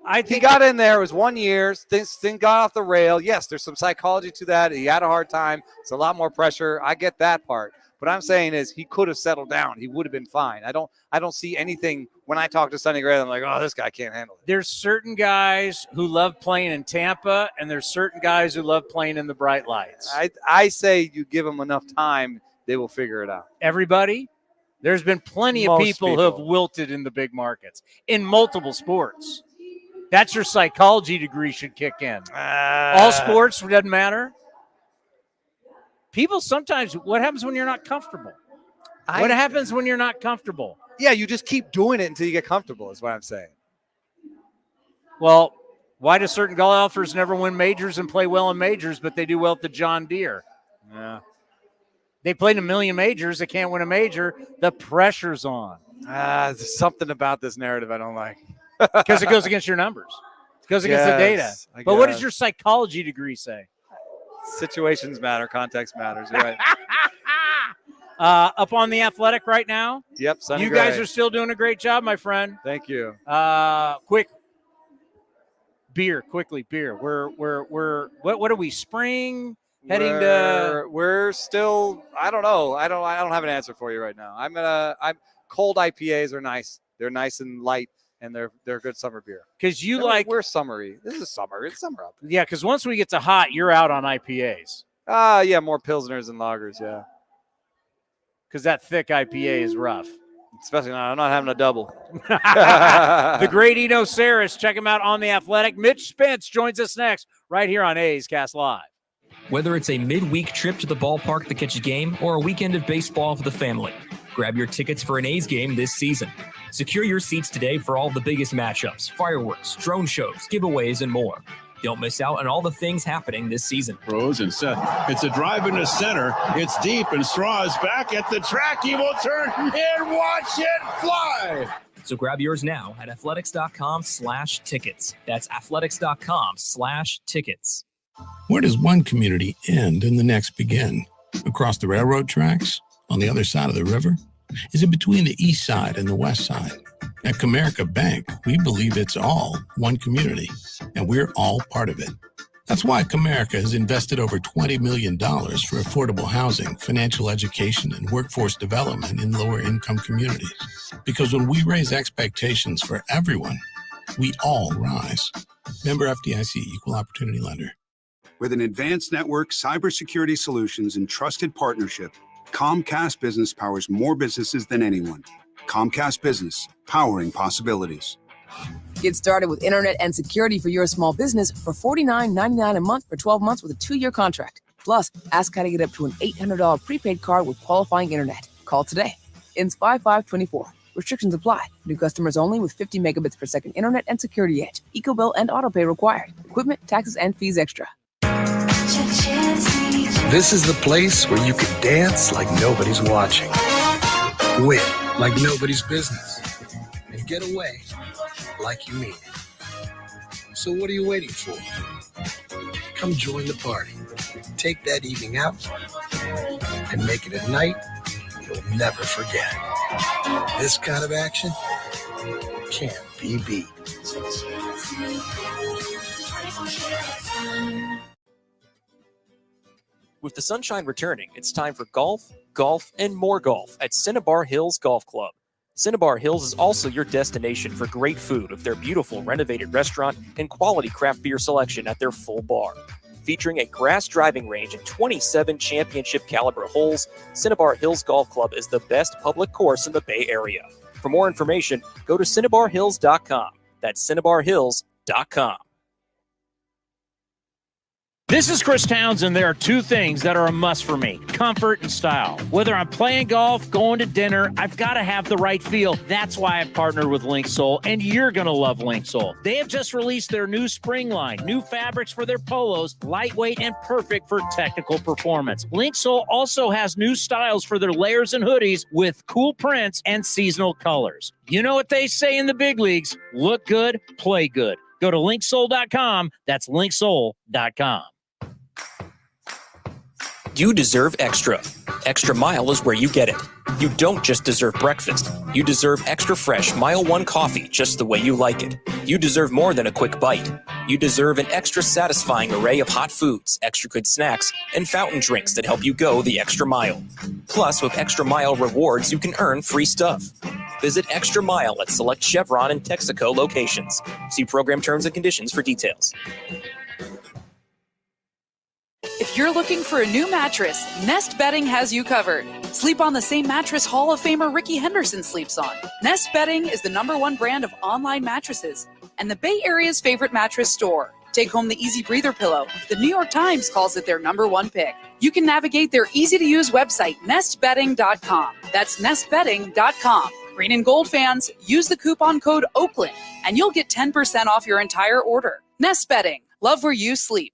I He think got in there. It was 1 year. Things got off the rail. Yes, there's some psychology to that. He had a hard time. It's a lot more pressure. I get that part. What I'm saying is he could have settled down. He would have been fine. I don't see anything when I talk to Sonny Gray. I'm like, oh, this guy can't handle it. there's certain guys who love playing in Tampa, and there's certain guys who love playing in the bright lights. I say you give them enough time, they will figure it out. Everybody, there's been plenty of Most people who have people. wilted in the big markets in multiple sports. That's your psychology degree should kick in. All sports, doesn't matter. People sometimes, what happens when you're not comfortable? What happens when you're not comfortable? Yeah, you just keep doing it until you get comfortable is what I'm saying. Well, why do certain golfers never win majors and play well in majors, but they do well at the John Deere? Yeah. They played a million majors. They can't win a major. The pressure's on There's something about this narrative I don't like. because it goes against your numbers. It goes against the data. I But what does guess. your psychology degree say? Situations matter, context matters. You're right. Up on the Athletic right now. Yep, Sonny You Gray. guys are still doing a great job, my friend. Thank you. Quick beer, quickly beer. We're what are we? Spring heading to. We're still. I don't know. I don't have an answer for you right now. I'm cold IPAs are nice. They're nice and light, and they're good summer beer. Because you like, we're summery. This is summer. It's summer out there. yeah. Because once we get to hot, you're out on IPAs. Yeah, more pilsners and lagers. Yeah, Because that thick IPA is rough. especially now. I'm not having a double. The great Eno Sarris. Check him out on the Athletic. Mitch Spence joins us next right here on A's Cast Live. Whether it's a midweek trip to the ballpark to catch a game or a weekend of baseball for the family, grab your tickets for an A's game this season. Secure your seats today for all the biggest matchups, fireworks, drone shows, giveaways, and more. Don't miss out on all the things happening this season. Throws and set. It's a drive into center. It's deep, and Straw is back at the track. He will turn and watch it fly. So grab yours now at athletics.com/tickets. That's athletics.com/tickets. Where does one community end and the next begin? Across the railroad tracks? On the other side of the river? Is it between the east side and the west side? At Comerica Bank, we believe it's all one community, and we're all part of it. That's why Comerica has invested over $20 million for affordable housing, financial education, and workforce development in lower-income communities. Because when we raise expectations for everyone, we all rise. Member FDIC, Equal Opportunity Lender. With an advanced network, cybersecurity solutions, and trusted partnership, Comcast Business powers more businesses than anyone. Comcast Business, powering possibilities. Get started with internet and security for your small business for $49.99 a month for 12 months with a 2-year contract. Plus, ask how to get up to an $800 prepaid card with qualifying internet. Call today. Ends 5/5/24. Restrictions apply. New customers only with 50 megabits per second internet and security edge. EcoBill and autopay required. Equipment, taxes, and fees extra. This is the place where you can dance like nobody's watching, win like nobody's business, and get away like you mean it. So what are you waiting for? Come join the party. Take that evening out and make it a night you'll never forget. This kind of action can't be beat. With the sunshine returning, it's time for golf, and more golf at Cinnabar Hills Golf Club. Cinnabar Hills is also your destination for great food with their beautiful renovated restaurant and quality craft beer selection at their full bar. Featuring a grass driving range and 27 championship caliber holes, Cinnabar Hills Golf Club is the best public course in the Bay Area. For more information, go to cinnabarhills.com. That's cinnabarhills.com. This is Chris Townsend. There are two things that are a must for me: comfort and style. Whether I'm playing golf, going to dinner, I've got to have the right feel. That's why I've partnered with Linksole, and you're going to love Linksole. They have just released their new spring line, new fabrics for their polos, lightweight and perfect for technical performance. Linksole also has new styles for their layers and hoodies with cool prints and seasonal colors. You know what they say in the big leagues: look good, play good. Go to linksole.com. That's linksole.com. You deserve extra. Extra Mile is where you get it. You don't just deserve breakfast. You deserve extra fresh Mile 1 coffee just the way you like it. You deserve more than a quick bite. You deserve an extra satisfying array of hot foods, extra good snacks, and fountain drinks that help you go the extra mile. Plus, with Extra Mile rewards, you can earn free stuff. Visit Extra Mile at select Chevron and Texaco locations. See program terms and conditions for details. If you're looking for a new mattress, Nest Bedding has you covered. Sleep on the same mattress Hall of Famer Ricky Henderson sleeps on. Nest Bedding is the #1 brand of online mattresses and the Bay Area's favorite mattress store. Take home the Easy Breather pillow. The New York Times calls it their #1 pick. You can navigate their easy-to-use website, nestbedding.com. That's nestbedding.com. Green and gold fans, use the coupon code Oakland, and you'll get 10% off your entire order. Nest Bedding. Love where you sleep.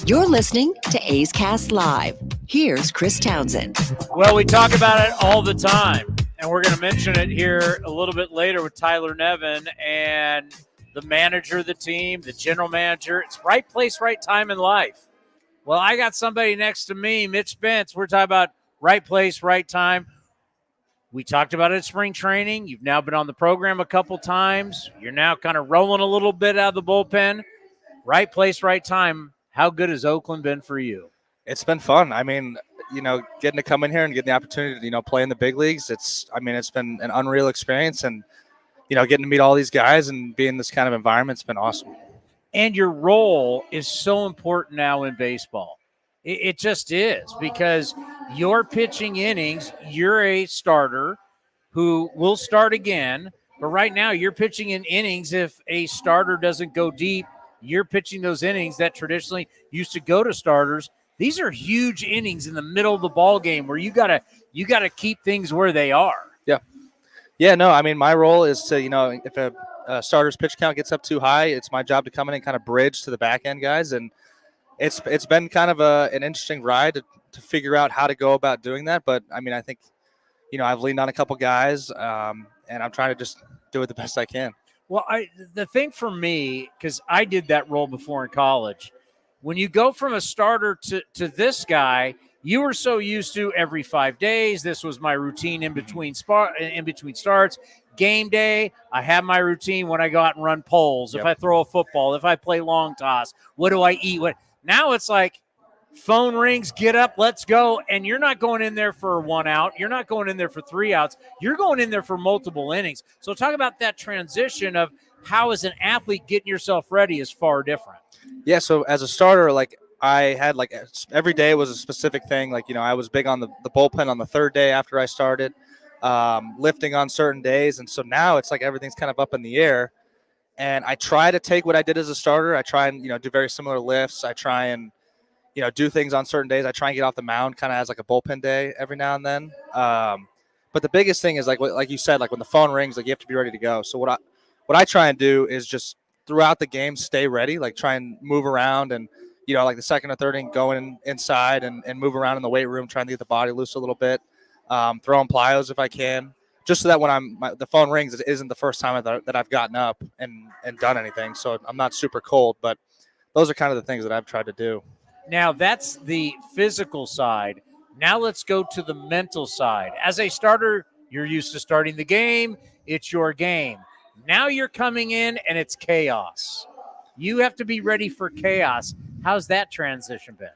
You're listening to A's Cast Live. Here's Chris Townsend. Well, we talk about it all the time, and we're going to mention it here a little bit later with Tyler Nevin and the manager of the team, the general manager. It's right place, right time in life. Well, I got somebody next to me, Mitch Spence. We're talking about right place, right time. We talked about it at spring training. You've now been on the program a couple times. You're now kind of rolling a little bit out of the bullpen. Right place, right time. How good has Oakland been for you? It's been fun. I mean, getting to come in here and getting the opportunity to, play in the big leagues. It's been an unreal experience, and, getting to meet all these guys and be in this kind of environment has been awesome. And your role is so important now in baseball. It just is, because you're pitching innings. You're a starter who will start again, but right now you're pitching in innings. If a starter doesn't go deep, You're pitching those innings that traditionally used to go to starters. These are huge innings in the middle of the ball game where you gotta keep things where they are. Yeah, no, I mean, my role is to, if a starter's pitch count gets up too high, it's my job to come in and kind of bridge to the back end guys. And it's been kind of an interesting ride to figure out how to go about doing that. But I mean, I think, I've leaned on a couple guys, and I'm trying to just do it the best I can. Well, the thing for me, because I did that role before in college, when you go from a starter to this guy, you were so used to every 5 days. This was my routine in between starts. Game day, I have my routine when I go out and run polls. Yep. If I throw a football, if I play long toss, what do I eat? Now it's like phone rings, get up, let's go. And you're not going in there for 1 out. You're not going in there for 3 outs. You're going in there for multiple innings. So talk about that transition of how, as an athlete, getting yourself ready is far different. Yeah, so as a starter, I had every day was a specific thing. I was big on the bullpen on the third day after I started, lifting on certain days. And so now it's like everything's kind of up in the air. And I try to take what I did as a starter. I try and, do very similar lifts. I try and, do things on certain days. I try and get off the mound kind of as a bullpen day every now and then. But the biggest thing is like you said, when the phone rings, you have to be ready to go. So what I try and do is just throughout the game, stay ready, try and move around and, the second or third inning, going inside and move around in the weight room, trying to get the body loose a little bit, throwing plyos if I can, just so that when the phone rings, it isn't the first time that I've gotten up and done anything. So I'm not super cold, but those are kind of the things that I've tried to do. Now, that's the physical side. Now let's go to the mental side. As a starter, you're used to starting the game. It's your game. Now you're coming in and it's chaos. You have to be ready for chaos. How's that transition been?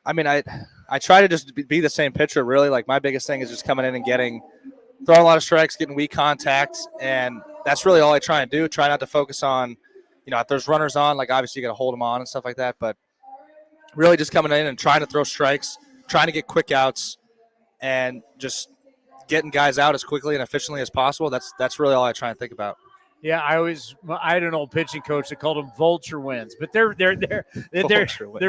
I mean, I try to just be the same pitcher, really. My biggest thing is just coming in and throwing a lot of strikes, getting weak contact, and that's really all I try and do. Try not to focus on, if there's runners on, obviously you got to hold them on and stuff like that, but really just coming in and trying to throw strikes, trying to get quick outs, and just getting guys out as quickly and efficiently as possible. That's really all I try and think about. Yeah, I had an old pitching coach that called them vulture wins, but they're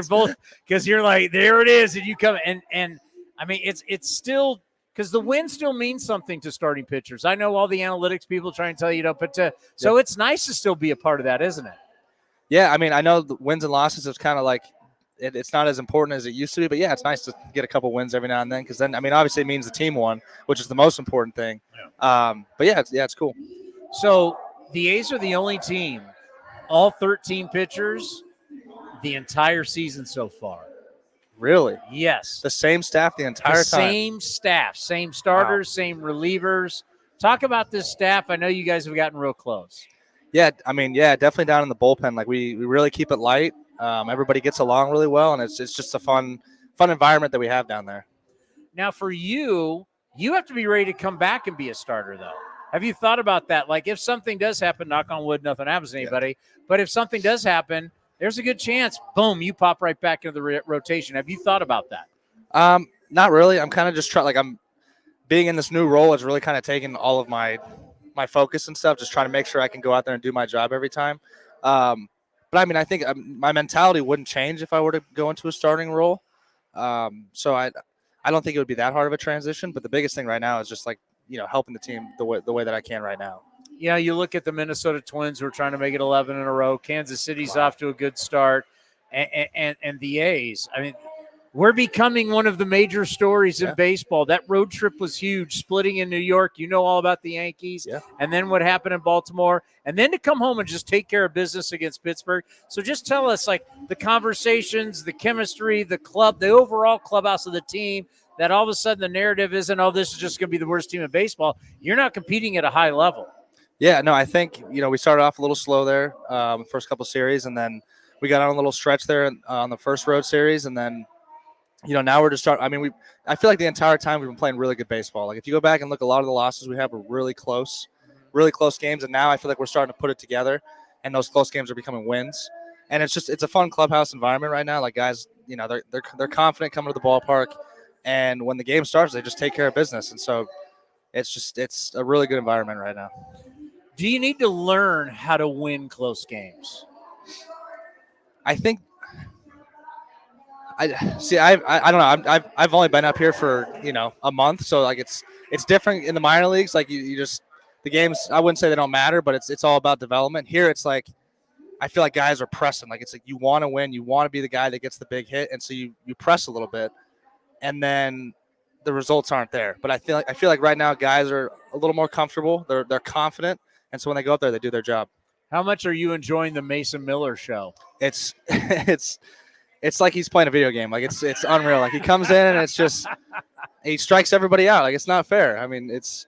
both, because you're like, there it is, and you come and I mean it's still, because the win still means something to starting pitchers. I know all the analytics people try and tell you, so it's nice to still be a part of that, isn't it? Yeah, I mean, I know the wins and losses is kind of it's not as important as it used to be, but yeah, it's nice to get a couple wins every now and then, because then, I mean, obviously it means the team won, which is the most important thing. Yeah. But yeah, it's cool. So the A's are the only team, all 13 pitchers, the entire season so far. Really? Yes. The same staff the entire time? Same staff, same starters, Same relievers. Talk about this staff. I know you guys have gotten real close. Yeah, I mean, definitely down in the bullpen. We really keep it light. Everybody gets along really well, and it's just a fun environment that we have down there. Now, for you have to be ready to come back and be a starter, though. Have you thought about that? If something does happen, knock on wood, nothing happens to anybody, but if something does happen, there's a good chance, boom, you pop right back into the rotation. Have you thought about that? Not really. I'm kind of just trying, I'm being in this new role has really kind of taken all of my focus and stuff, just trying to make sure I can go out there and do my job every time. But I mean, I think my mentality wouldn't change if I were to go into a starting role. So I don't think it would be that hard of a transition, but the biggest thing right now is just helping the team the way that I can right now. Yeah, you look at the Minnesota Twins who are trying to make it 11 in a row. Kansas City's off to a good start, and the A's. I mean, we're becoming one of the major stories in baseball. That road trip was huge, splitting in New York. You know all about the Yankees, and then what happened in Baltimore, and then to come home and just take care of business against Pittsburgh. So just tell us, the conversations, the chemistry, the club, the overall clubhouse of the team, that all of a sudden the narrative isn't, oh, this is just going to be the worst team in baseball. You're not competing at a high level. Yeah, no, I think, we started off a little slow there, first couple series, and then we got on a little stretch there on the first road series, and then, now we're just starting. I mean, I feel like the entire time we've been playing really good baseball. If you go back and look, a lot of the losses we have are really close games, and now I feel like we're starting to put it together, and those close games are becoming wins. And it's a fun clubhouse environment right now. Guys, they're confident coming to the ballpark, and when the game starts, they just take care of business. And so it's a really good environment right now. Do you need to learn how to win close games? I think I don't know. I've only been up here for a month, so like it's different in the minor leagues. Like you just the games. I wouldn't say they don't matter, but it's all about development. Here, it's like I feel like guys are pressing. Like it's like you want to win, you want to be the guy that gets the big hit, and so you press a little bit, and then the results aren't there. But I feel like right now guys are a little more comfortable. They're confident, and so when they go up there, they do their job. How much are you enjoying the Mason Miller show? It's like he's playing a video game. Like it's unreal. Like he comes in and it's just he strikes everybody out. Like it's not fair. I mean, it's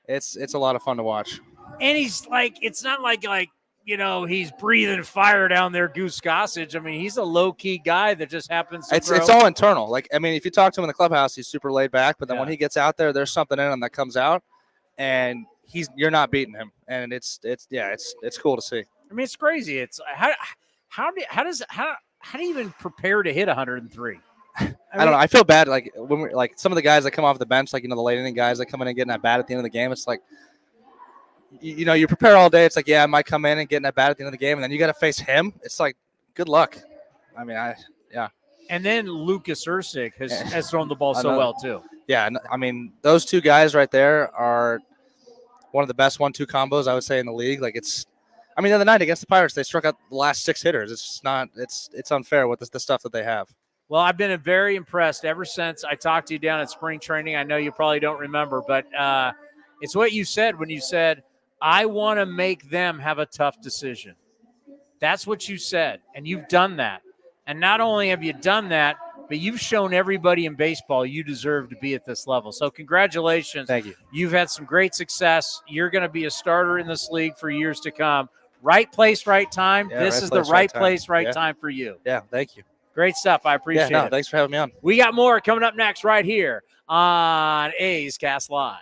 a lot of fun to watch. And he's like, it's not like he's breathing fire down there, Goose Gossage. I mean, he's a low key guy that just happens to grow. It's all internal. Like I mean, if you talk to him in the clubhouse, he's super laid back. But then when he gets out there, there's something in him that comes out, and you're not beating him. And it's cool to see. I mean, it's crazy. It's how do you even prepare to hit 103? I don't know. I feel bad. Like when we're like some of the guys that come off the bench, like the late inning guys that come in and getting that bat at the end of the game. It's like, you prepare all day. It's like, I might come in and get that bat at the end of the game, and then you got to face him. It's like, good luck. I mean, And then Lucas Erceg has thrown the ball so well too. Yeah, I mean, those two guys right there are one of the best 1-2 combos I would say in the league. Like I mean, the other night against the Pirates, they struck out the last 6 hitters. It's just not. It's unfair with the stuff that they have. Well, I've been very impressed ever since I talked to you down at spring training. I know you probably don't remember, but it's what you said when you said, I want to make them have a tough decision. That's what you said, and you've done that. And not only have you done that, but you've shown everybody in baseball you deserve to be at this level. So congratulations. Thank you. You've had some great success. You're going to be a starter in this league for years to come. Right place, right time. Yeah, this is the right place, right time for you. Yeah, thank you. Great stuff. I appreciate it. Thanks for having me on. We got more coming up next right here on A's Cast Live.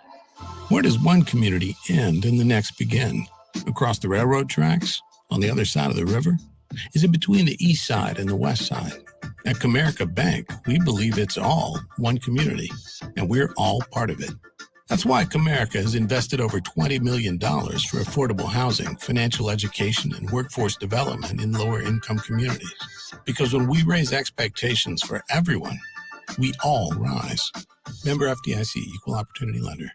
Where does one community end and the next begin? Across the railroad tracks? On the other side of the river? Is it between the east side and the west side? At Comerica Bank, we believe it's all one community, and we're all part of it. That's why Comerica has invested over $20 million for affordable housing, financial education, and workforce development in lower-income communities. Because when we raise expectations for everyone, we all rise. Member FDIC, Equal Opportunity Lender.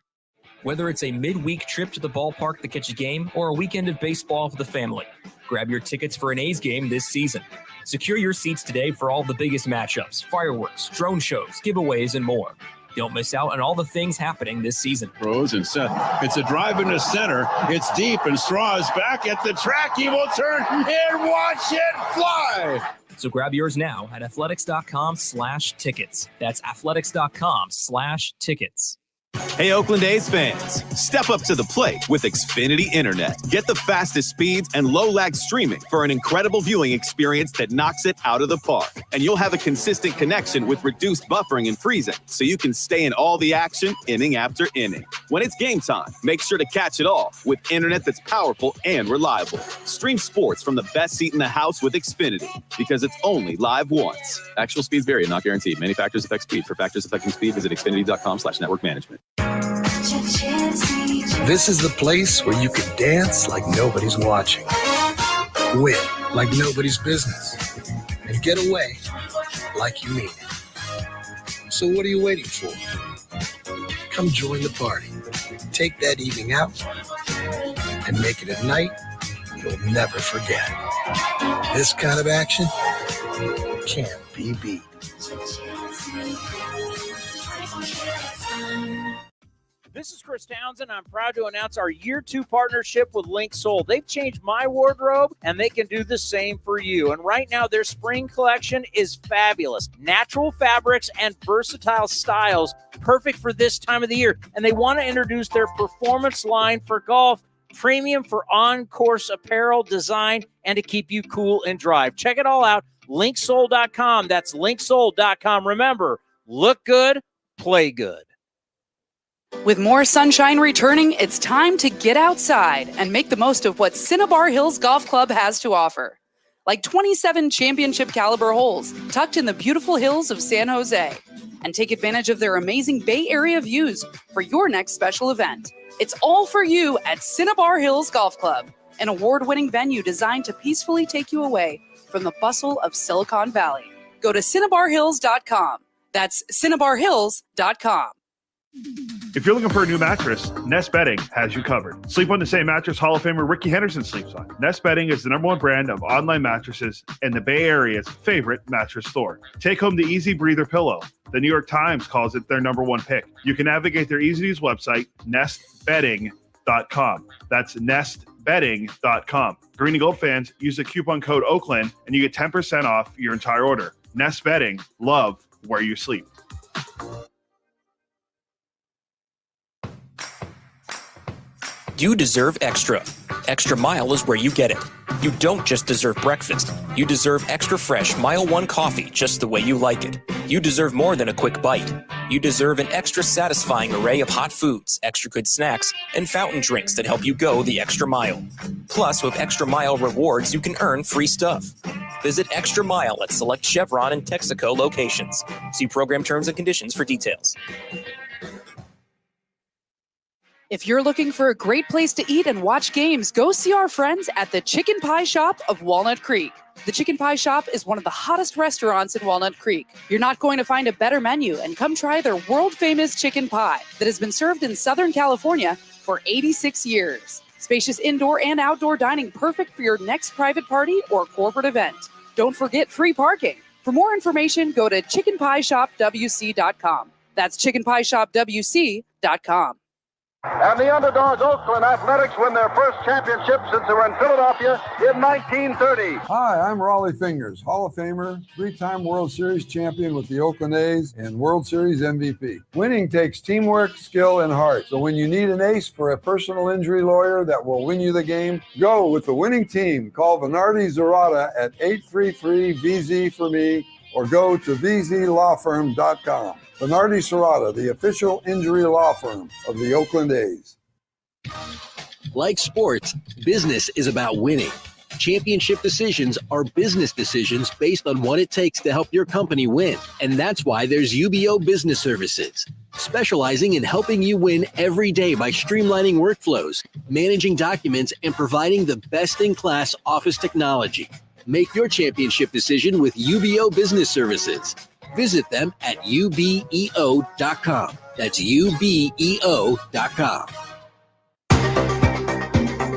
Whether it's a midweek trip to the ballpark to catch a game or a weekend of baseball for the family, grab your tickets for an A's game this season. Secure your seats today for all the biggest matchups, fireworks, drone shows, giveaways, and more. Don't miss out on all the things happening this season. Throws and set. It's a drive into center. It's deep, and Straw is back at the track. He will turn and watch it fly. So grab yours now at athletics.com/tickets. That's athletics.com/tickets. Hey, Oakland A's fans, step up to the plate with Xfinity Internet. Get the fastest speeds and low-lag streaming for an incredible viewing experience that knocks it out of the park. And you'll have a consistent connection with reduced buffering and freezing, so you can stay in all the action inning after inning. When it's game time, make sure to catch it all with internet that's powerful and reliable. Stream sports from the best seat in the house with Xfinity, because it's only live once. Actual speeds vary and not guaranteed. Many factors affect speed. For factors affecting speed, visit xfinity.com/network management. This is the place where you can dance like nobody's watching, win like nobody's business, and get away like you mean it. So what are you waiting for? Come join the party. Take that evening out and make it a night you'll never forget. This kind of action can't be beat. This is Chris Townsend. I'm proud to announce our Year 2 partnership with Link Soul. They've changed my wardrobe, and they can do the same for you. And right now, their spring collection is fabulous. Natural fabrics and versatile styles, perfect for this time of the year. And they want to introduce their performance line for golf, premium for on-course apparel, design, and to keep you cool and dry. Check it all out, linksoul.com. That's linksoul.com. Remember, look good, play good. With more sunshine returning, it's time to get outside and make the most of what Cinnabar Hills Golf Club has to offer. Like 27 championship caliber holes tucked in the beautiful hills of San Jose. And take advantage of their amazing Bay Area views for your next special event. It's all for you at Cinnabar Hills Golf Club, an award-winning venue designed to peacefully take you away from the bustle of Silicon Valley. Go to CinnabarHills.com. That's CinnabarHills.com. If you're looking for a new mattress, Nest Bedding has you covered. Sleep on the same mattress Hall of Famer Ricky Henderson sleeps on. Nest Bedding is the #1 brand of online mattresses and the Bay Area's favorite mattress store. Take home the Easy Breather pillow. The New York Times calls it their #1 pick. You can navigate their easy-to-use website, nestbedding.com. That's nestbedding.com. Green and Gold fans, use the coupon code Oakland and you get 10% off your entire order. Nest Bedding, love where you sleep. You deserve extra. Extra Mile is where you get it. You don't just deserve breakfast. You deserve extra fresh Mile 1 coffee just the way you like it. You deserve more than a quick bite. You deserve an extra satisfying array of hot foods, extra good snacks, and fountain drinks that help you go the extra mile. Plus, with Extra Mile rewards, you can earn free stuff. Visit Extra Mile at select Chevron and Texaco locations. See program terms and conditions for details. If you're looking for a great place to eat and watch games, go see our friends at the Chicken Pie Shop of Walnut Creek. The Chicken Pie Shop is one of the hottest restaurants in Walnut Creek. You're not going to find a better menu, and come try their world-famous chicken pie that has been served in Southern California for 86 years. Spacious indoor and outdoor dining, perfect for your next private party or corporate event. Don't forget free parking. For more information, go to chickenpieshopwc.com. That's chickenpieshopwc.com. And the underdogs, Oakland Athletics, win their first championship since they were in Philadelphia in 1930. Hi, I'm Raleigh Fingers, Hall of Famer, 3-time World Series champion with the Oakland A's and World Series MVP. Winning takes teamwork, skill, and heart. So when you need an ace for a personal injury lawyer that will win you the game, go with the winning team. Call Venardi Zerata at 833-VZ-for-me or go to vzlawfirm.com. Venardi Serrata, the official injury law firm of the Oakland A's. Like sports, business is about winning. Championship decisions are business decisions based on what it takes to help your company win. And that's why there's UBO Business Services, specializing in helping you win every day by streamlining workflows, managing documents, and providing the best-in-class office technology. Make your championship decision with UBO Business Services. Visit them at ubeo.com. That's ubeo.com.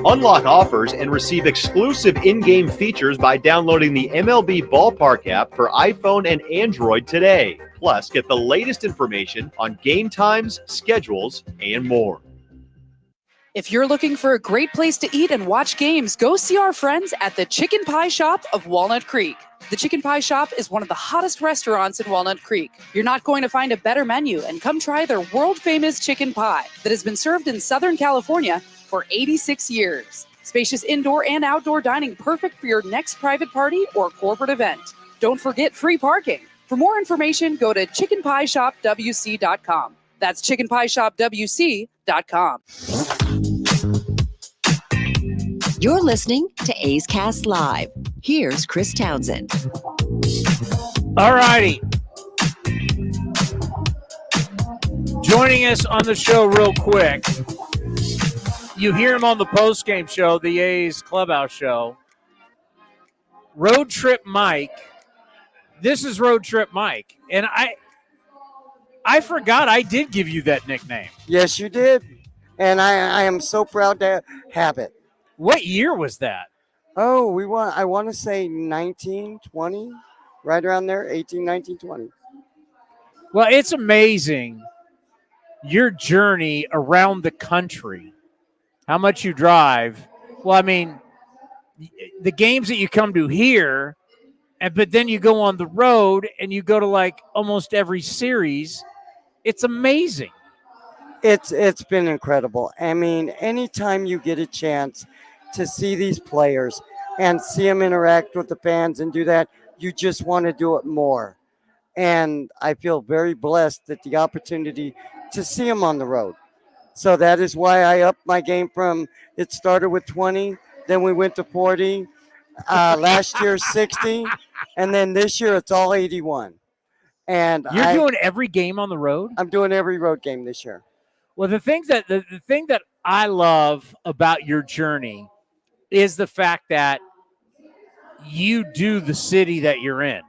Unlock offers and receive exclusive in-game features by downloading the MLB Ballpark app for iPhone and Android today. Plus, get the latest information on game times, schedules, and more. If you're looking for a great place to eat and watch games, go see our friends at the Chicken Pie Shop of Walnut Creek. The Chicken Pie Shop is one of the hottest restaurants in Walnut Creek. You're not going to find a better menu, and come try their world-famous chicken pie that has been served in Southern California for 86 years. Spacious indoor and outdoor dining, perfect for your next private party or corporate event. Don't forget free parking. For more information, go to chickenpieshopwc.com. That's chickenpieshopwc.com. You're listening to A's Cast Live. Here's Chris Townsend. All righty. Joining us on the show real quick. You hear him on the post-game show, the A's Clubhouse show. Road Trip Mike. This is Road Trip Mike. And I forgot I did give you that nickname. Yes, you did. And I am so proud to have it. What year was that? Oh, I want to say 1920, right around there, 18, 19, 20. Well, it's amazing your journey around the country, how much you drive. Well, I mean, the games that you come to here, but then you go on the road and you go to like almost every series. It's amazing. It's been incredible. I mean, anytime you get a chance to see these players and see them interact with the fans and do that, you just want to do it more. And I feel very blessed that the opportunity to see them on the road. So that is why I upped my game from, it started with 20, then we went to 40, last year 60, and then this year it's all 81. And you're doing every game on the road? I'm doing every road game this year. Well, the thing that I love about your journey is the fact that you do the city that you're in.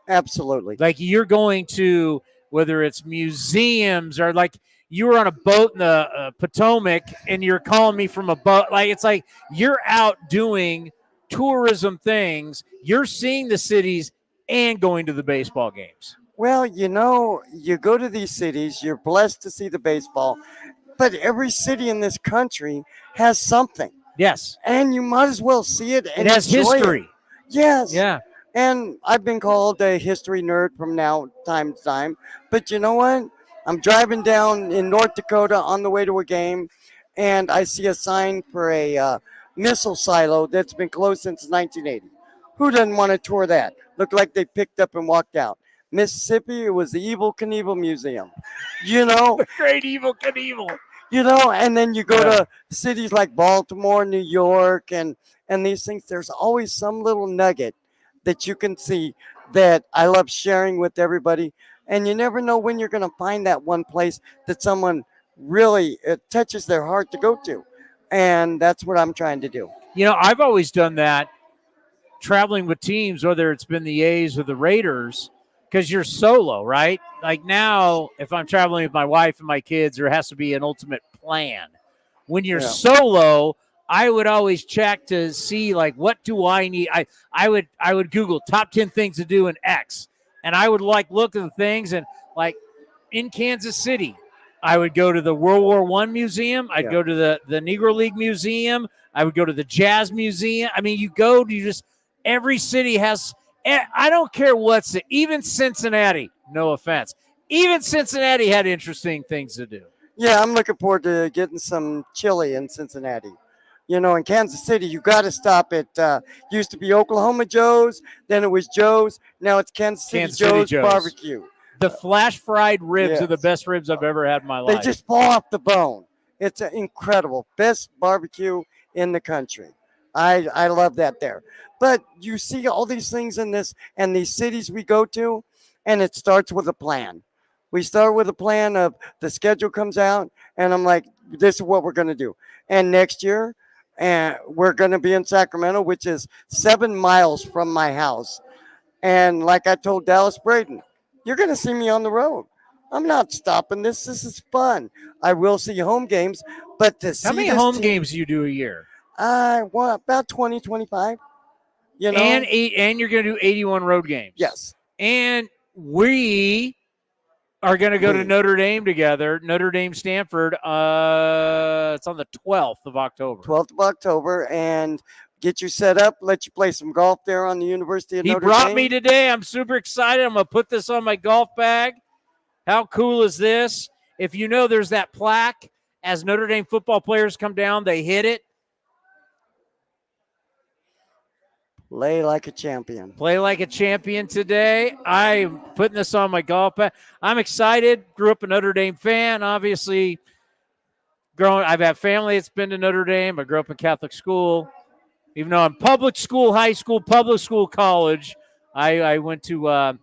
Absolutely. Like you're going to, whether it's museums or like you were on a boat in the Potomac and you're calling me from a boat. Like it's like you're out doing tourism things. You're seeing the cities and going to the baseball games. Well, you go to these cities, you're blessed to see the baseball, but every city in this country has something. Yes. And you might as well see it and It has enjoy history. it. Yes. Yeah. And I've been called a history nerd from time to time. But you know what? I'm driving down in North Dakota on the way to a game, and I see a sign for a missile silo that's been closed since 1980. Who doesn't want to tour that? Looked like they picked up and walked out. Mississippi, it was the Evel Knievel Museum. The great Evel Knievel. And then you go to cities like Baltimore, New York, and these things. There's always some little nugget that you can see that I love sharing with everybody. And you never know when you're going to find that one place that someone really it touches their heart to go to. And that's what I'm trying to do. I've always done that, traveling with teams, whether it's been the A's or the Raiders, because you're solo, right? Like now, if I'm traveling with my wife and my kids, there has to be an ultimate plan. When you're solo, I would always check to see, like, what do I need? I would Google top 10 things to do in X, and I would look at the things, and like in Kansas City, I would go to the World War I Museum. I'd go to the Negro League Museum. I would go to the Jazz Museum. I mean, every city has. I don't care even Cincinnati. No offense, even Cincinnati had interesting things to do. Yeah, I'm looking forward to getting some chili in Cincinnati. In Kansas City, you got to stop at, used to be Oklahoma Joe's, then it was Joe's, now it's Kansas City Joe's Barbecue. The flash fried ribs are the best ribs I've ever had in my life. They just fall off the bone. It's incredible. Best barbecue in the country. I love that there. But you see all these things in this and these cities we go to, and it starts with a plan. We start with a plan of the schedule comes out, and I'm like, this is what we're going to do. And next year, and we're going to be in Sacramento, which is 7 miles from my house. And like I told Dallas Braden, you're going to see me on the road. I'm not stopping this. This is fun. I will see home games, but to see how many home games do you do a year? About 20, 25. And you're going to do 81 road games. Yes. And we are going to go to Notre Dame together. Notre Dame, Stanford. It's on the 12th of October. 12th of October, and get you set up. Let you play some golf there on the University of Notre Dame. He brought me today. I'm super excited. I'm going to put this on my golf bag. How cool is this? If there's that plaque as Notre Dame football players come down, they hit it. Play like a champion. Play like a champion today. I'm putting this on my golf bag. I'm excited. Grew up a Notre Dame fan. Obviously, I've had family that's been to Notre Dame. I grew up in Catholic school. Even though I'm public school, high school, public school, college, I went to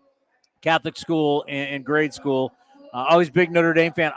Catholic school and grade school. Always big Notre Dame fan.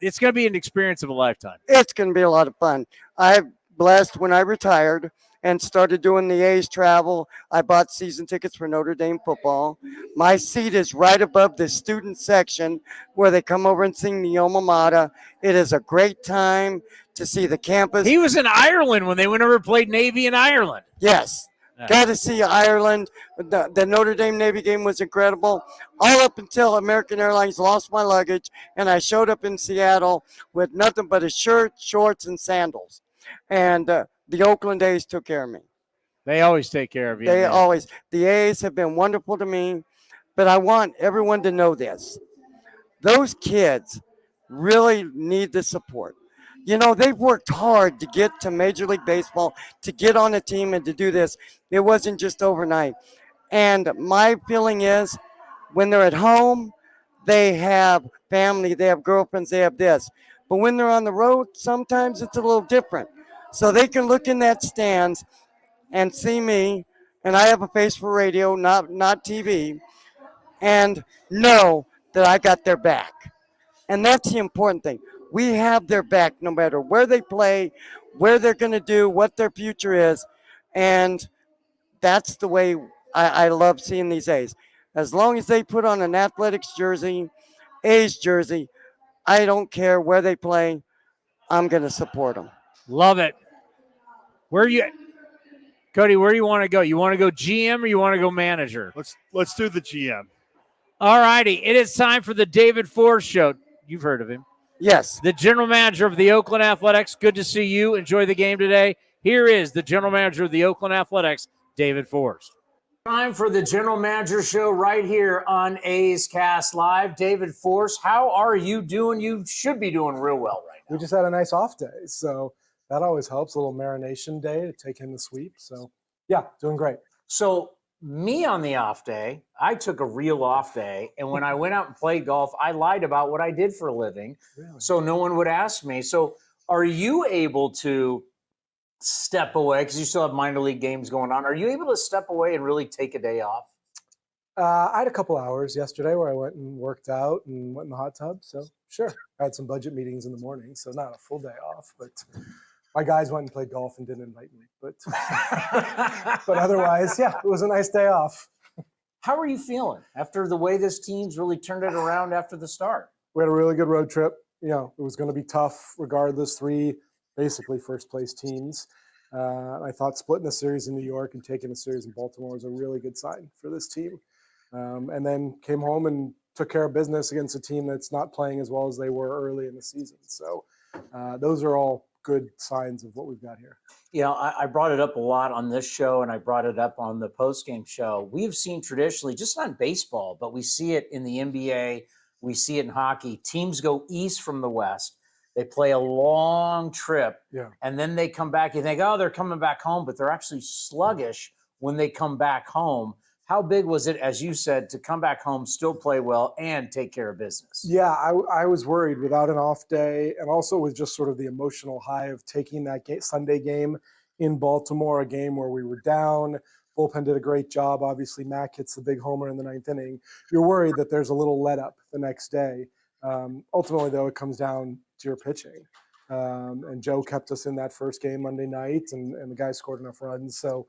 It's going to be an experience of a lifetime. It's going to be a lot of fun. I'm blessed when I retired and started doing the A's travel. I bought season tickets for Notre Dame football. My seat is right above the student section where they come over and sing the Alma Mater. It is a great time to see the campus. He was in Ireland when they went over and played Navy in Ireland. Yes. Got to see Ireland. The Notre Dame Navy game was incredible. All up until American Airlines lost my luggage, and I showed up in Seattle with nothing but a shirt, shorts, and sandals. And the Oakland A's took care of me. They always take care of you. The A's have been wonderful to me, but I want everyone to know this. Those kids really need the support. They've worked hard to get to Major League Baseball, to get on a team and to do this. It wasn't just overnight. And my feeling is when they're at home, they have family, they have girlfriends, they have this. But when they're on the road, sometimes it's a little different. So they can look in that stands and see me, and I have a face for radio, not TV, and know that I got their back. And that's the important thing. We have their back no matter where they play, where they're going to do, what their future is. And that's the way I love seeing these A's. As long as they put on an athletics jersey, A's jersey, I don't care where they play. I'm going to support them. Love it. Where you, Cody? Where do you want to go? You want to go GM or you want to go manager? Let's do the GM. All righty. It is time for the David Forst Show. You've heard of him. Yes. The general manager of the Oakland Athletics. Good to see you. Enjoy the game today. Here is the general manager of the Oakland Athletics, David Forst. Time for the general manager show right here on A's Cast Live. David Forst, how are you doing? You should be doing real well right now. We just had a nice off day, so that always helps. A little marination day to take in the sweep. So, yeah, doing great. So me on the off day, I took a real off day, and when I went out and played golf, I lied about what I did for a living, so no one would ask me. So are you able to step away, because you still have minor league games going on, are you able to step away and really take a day off? I had a couple hours yesterday where I went and worked out and went in the hot tub. So, sure. I had some budget meetings in the morning, so not a full day off, but my guys went and played golf and didn't invite me. But but otherwise, yeah, it was a nice day off. How are you feeling after the way this team's really turned it around after the start? We had a really good road trip. You know, it was going to be tough regardless. 3 basically first-place teams. I thought splitting a series in New York and taking a series in Baltimore was a really good sign for this team. And then came home and took care of business against a team that's not playing as well as they were early in the season. So those are all good signs of what we've got here. You know, I brought it up a lot on this show, and I brought it up on the postgame show. We've seen traditionally, just not baseball, but we see it in the NBA, we see it in hockey. Teams go east from the west. They play a long trip, and then they come back. You think, oh, they're coming back home, but they're actually sluggish when they come back home. How big was it, as you said, to come back home, still play well, and take care of business? Yeah, I was worried without an off day, and also with just sort of the emotional high of taking that Sunday game in Baltimore, a game where we were down. Bullpen did a great job. Obviously, Mac hits the big homer in the 9th inning. You're worried that there's a little let up the next day. Ultimately, though, it comes down to your pitching. And Joe kept us in that first game Monday night, and the guys scored enough runs. So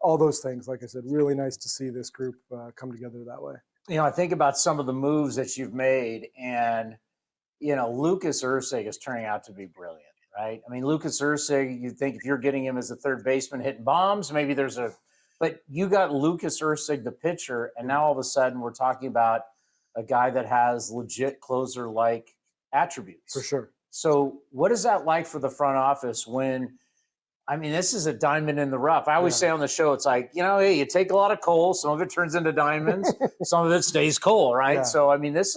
all those things, like I said, really nice to see this group come together that way. You know, I think about some of the moves that you've made, and, you know, Lucas Ursig is turning out to be brilliant, right? I mean, Lucas Ursig, you'd think if you're getting him as a third baseman hitting bombs, maybe there's but you got Lucas Ursig, the pitcher, and now all of a sudden we're talking about a guy that has legit closer-like attributes. For sure. So what is that like for the front office when, I mean, this is a diamond in the rough. I always say on the show, it's like, you know, hey, you take a lot of coal, some of it turns into diamonds, some of it stays coal, right? Yeah. So, I mean, this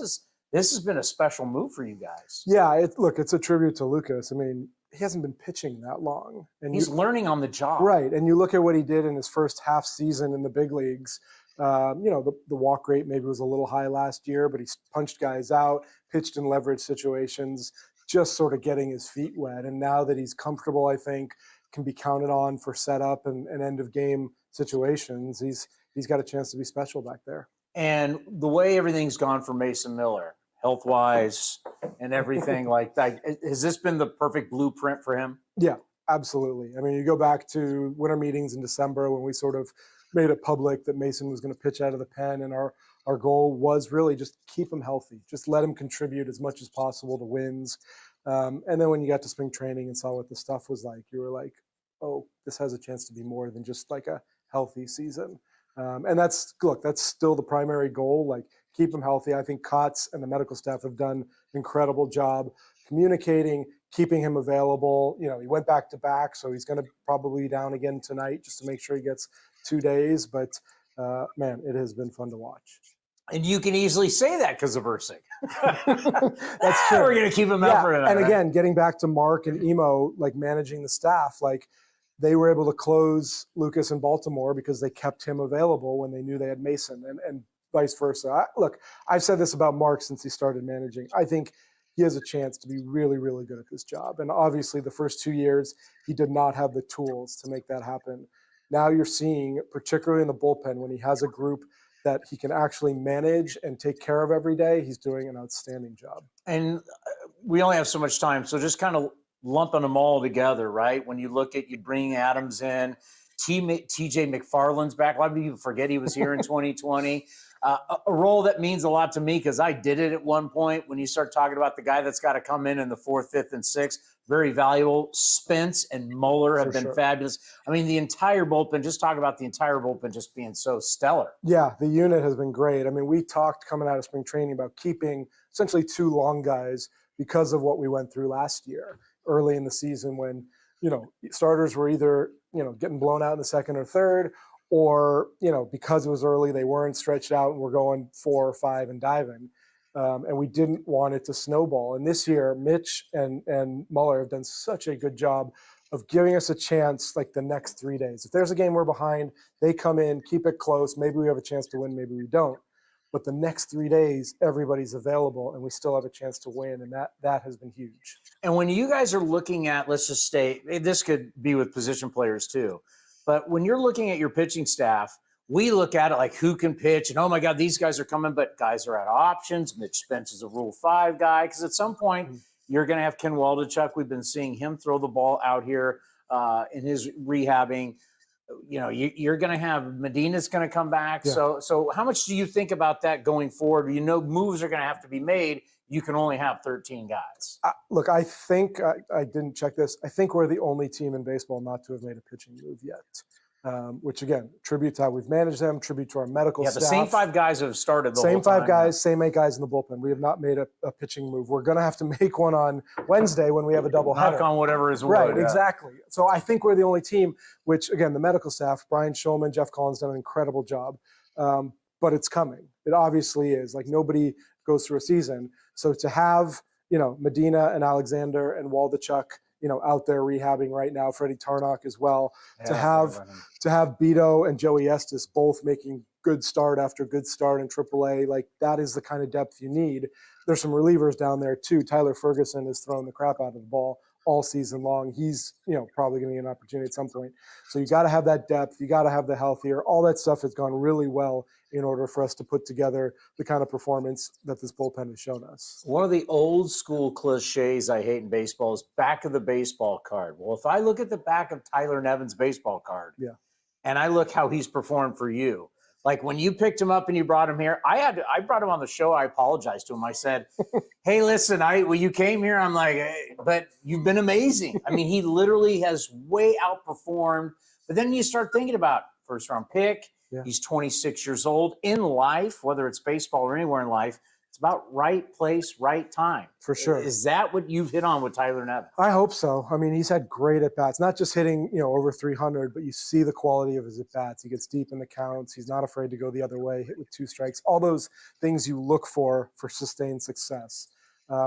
has been a special move for you guys. Yeah, look, it's a tribute to Lucas. I mean, he hasn't been pitching that long. And he's learning on the job. Right, and you look at what he did in his first half season in the big leagues. You know, the walk rate maybe was a little high last year, but he punched guys out, pitched in leverage situations, just sort of getting his feet wet. And now that he's comfortable, I think, can be counted on for setup and end of game situations, he's got a chance to be special back there. And the way everything's gone for Mason Miller, health-wise and everything like that, has this been the perfect blueprint for him? Yeah, absolutely. I mean, you go back to winter meetings in December when we sort of made it public that Mason was going to pitch out of the pen, and our goal was really just keep him healthy, just let him contribute as much as possible to wins. And then when you got to spring training and saw what the stuff was like, you were like, oh, this has a chance to be more than just like a healthy season. And that's still the primary goal, like keep him healthy. I think Kotsay and the medical staff have done an incredible job communicating, keeping him available. You know, he went back to back, so he's going to probably be down again tonight just to make sure he gets 2 days. But man, it has been fun to watch. And you can easily say that because of Ursig. That's true. We're going to keep him out for tonight. And again, getting back to Mark and Emo, like managing the staff, like they were able to close Lucas in Baltimore because they kept him available when they knew they had Mason, and vice versa. Look, I've said this about Mark since he started managing. I think he has a chance to be really, really good at this job. And obviously the first 2 years, he did not have the tools to make that happen. Now you're seeing, particularly in the bullpen, when he has a group that he can actually manage and take care of every day, he's doing an outstanding job. And we only have so much time, so just kind of lumping them all together, right? When you look at you bring Adams in, TJ McFarland's back. A lot of people forget he was here in 2020. A role that means a lot to me because I did it at one point. When you start talking about the guy that's got to come in the 4th, 5th, and 6th, very valuable. Spence and Mueller have been fabulous. I mean, the entire bullpen, just talk about the entire bullpen just being so stellar. Yeah, the unit has been great. I mean, we talked coming out of spring training about keeping essentially 2 long guys because of what we went through last year early in the season when, starters were either, getting blown out in the 2nd or 3rd, or, because it was early, they weren't stretched out and we're going 4 or 5 and diving. And we didn't want it to snowball. And this year, Mitch and Mueller have done such a good job of giving us a chance like the next 3 days. If there's a game we're behind, they come in, keep it close. Maybe we have a chance to win, maybe we don't. But the next 3 days, everybody's available and we still have a chance to win. And that has been huge. And when you guys are looking at, let's just say, this could be with position players too, but when you're looking at your pitching staff, we look at it like who can pitch and, oh my God, these guys are coming, but guys are out of options. Mitch Spence is a Rule 5 guy. Because at some point you're going to have Ken Waldichuk. We've been seeing him throw the ball out here in his rehabbing. You're going to have Medina's going to come back. Yeah. So how much do you think about that going forward? Moves are going to have to be made. You can only have 13 guys. Look, I think I didn't check this. I think we're the only team in baseball not to have made a pitching move yet. Which again, tribute to how we've managed them, tribute to our medical staff. Yeah, the same 5 guys have started the same whole time. 5 guys, same 8 guys in the bullpen. We have not made a pitching move. We're going to have to make one on Wednesday when we have a doubleheader. Knock on whatever is right. Wood, yeah. Exactly. So I think we're the only team. Which again, the medical staff, Brian Shulman, Jeff Collins, done an incredible job. But it's coming. It obviously is. Like nobody goes through a season. So to have Medina and Alexander and Waldichuk, out there rehabbing right now, Freddie Tarnock as well. Yeah, to have Beto and Joey Estes both making good start after good start in AAA, like that is the kind of depth you need. There's some relievers down there too. Tyler Ferguson has thrown the crap out of the ball all season long. He's probably going to get an opportunity at some point. So you got to have that depth. You got to have the healthier. All that stuff has gone really well in order for us to put together the kind of performance that this bullpen has shown us. One of the old school cliches I hate in baseball is back of the baseball card. Well, if I look at the back of Tyler Nevin's baseball card, and I look how he's performed for you, like when you picked him up and you brought him here, I brought him on the show. I apologized to him. I said, hey, listen, when you came here, I'm like, hey, but you've been amazing. I mean, he literally has way outperformed. But then you start thinking about first round pick. Yeah. He's 26 years old. In life, whether it's baseball or anywhere in life, it's about right place, right time. For sure. Is that what you've hit on with Tyler Nevin? I hope so. I mean, he's had great at-bats, not just hitting, over 300, but you see the quality of his at-bats. He gets deep in the counts. He's not afraid to go the other way, hit with 2 strikes, all those things you look for sustained success.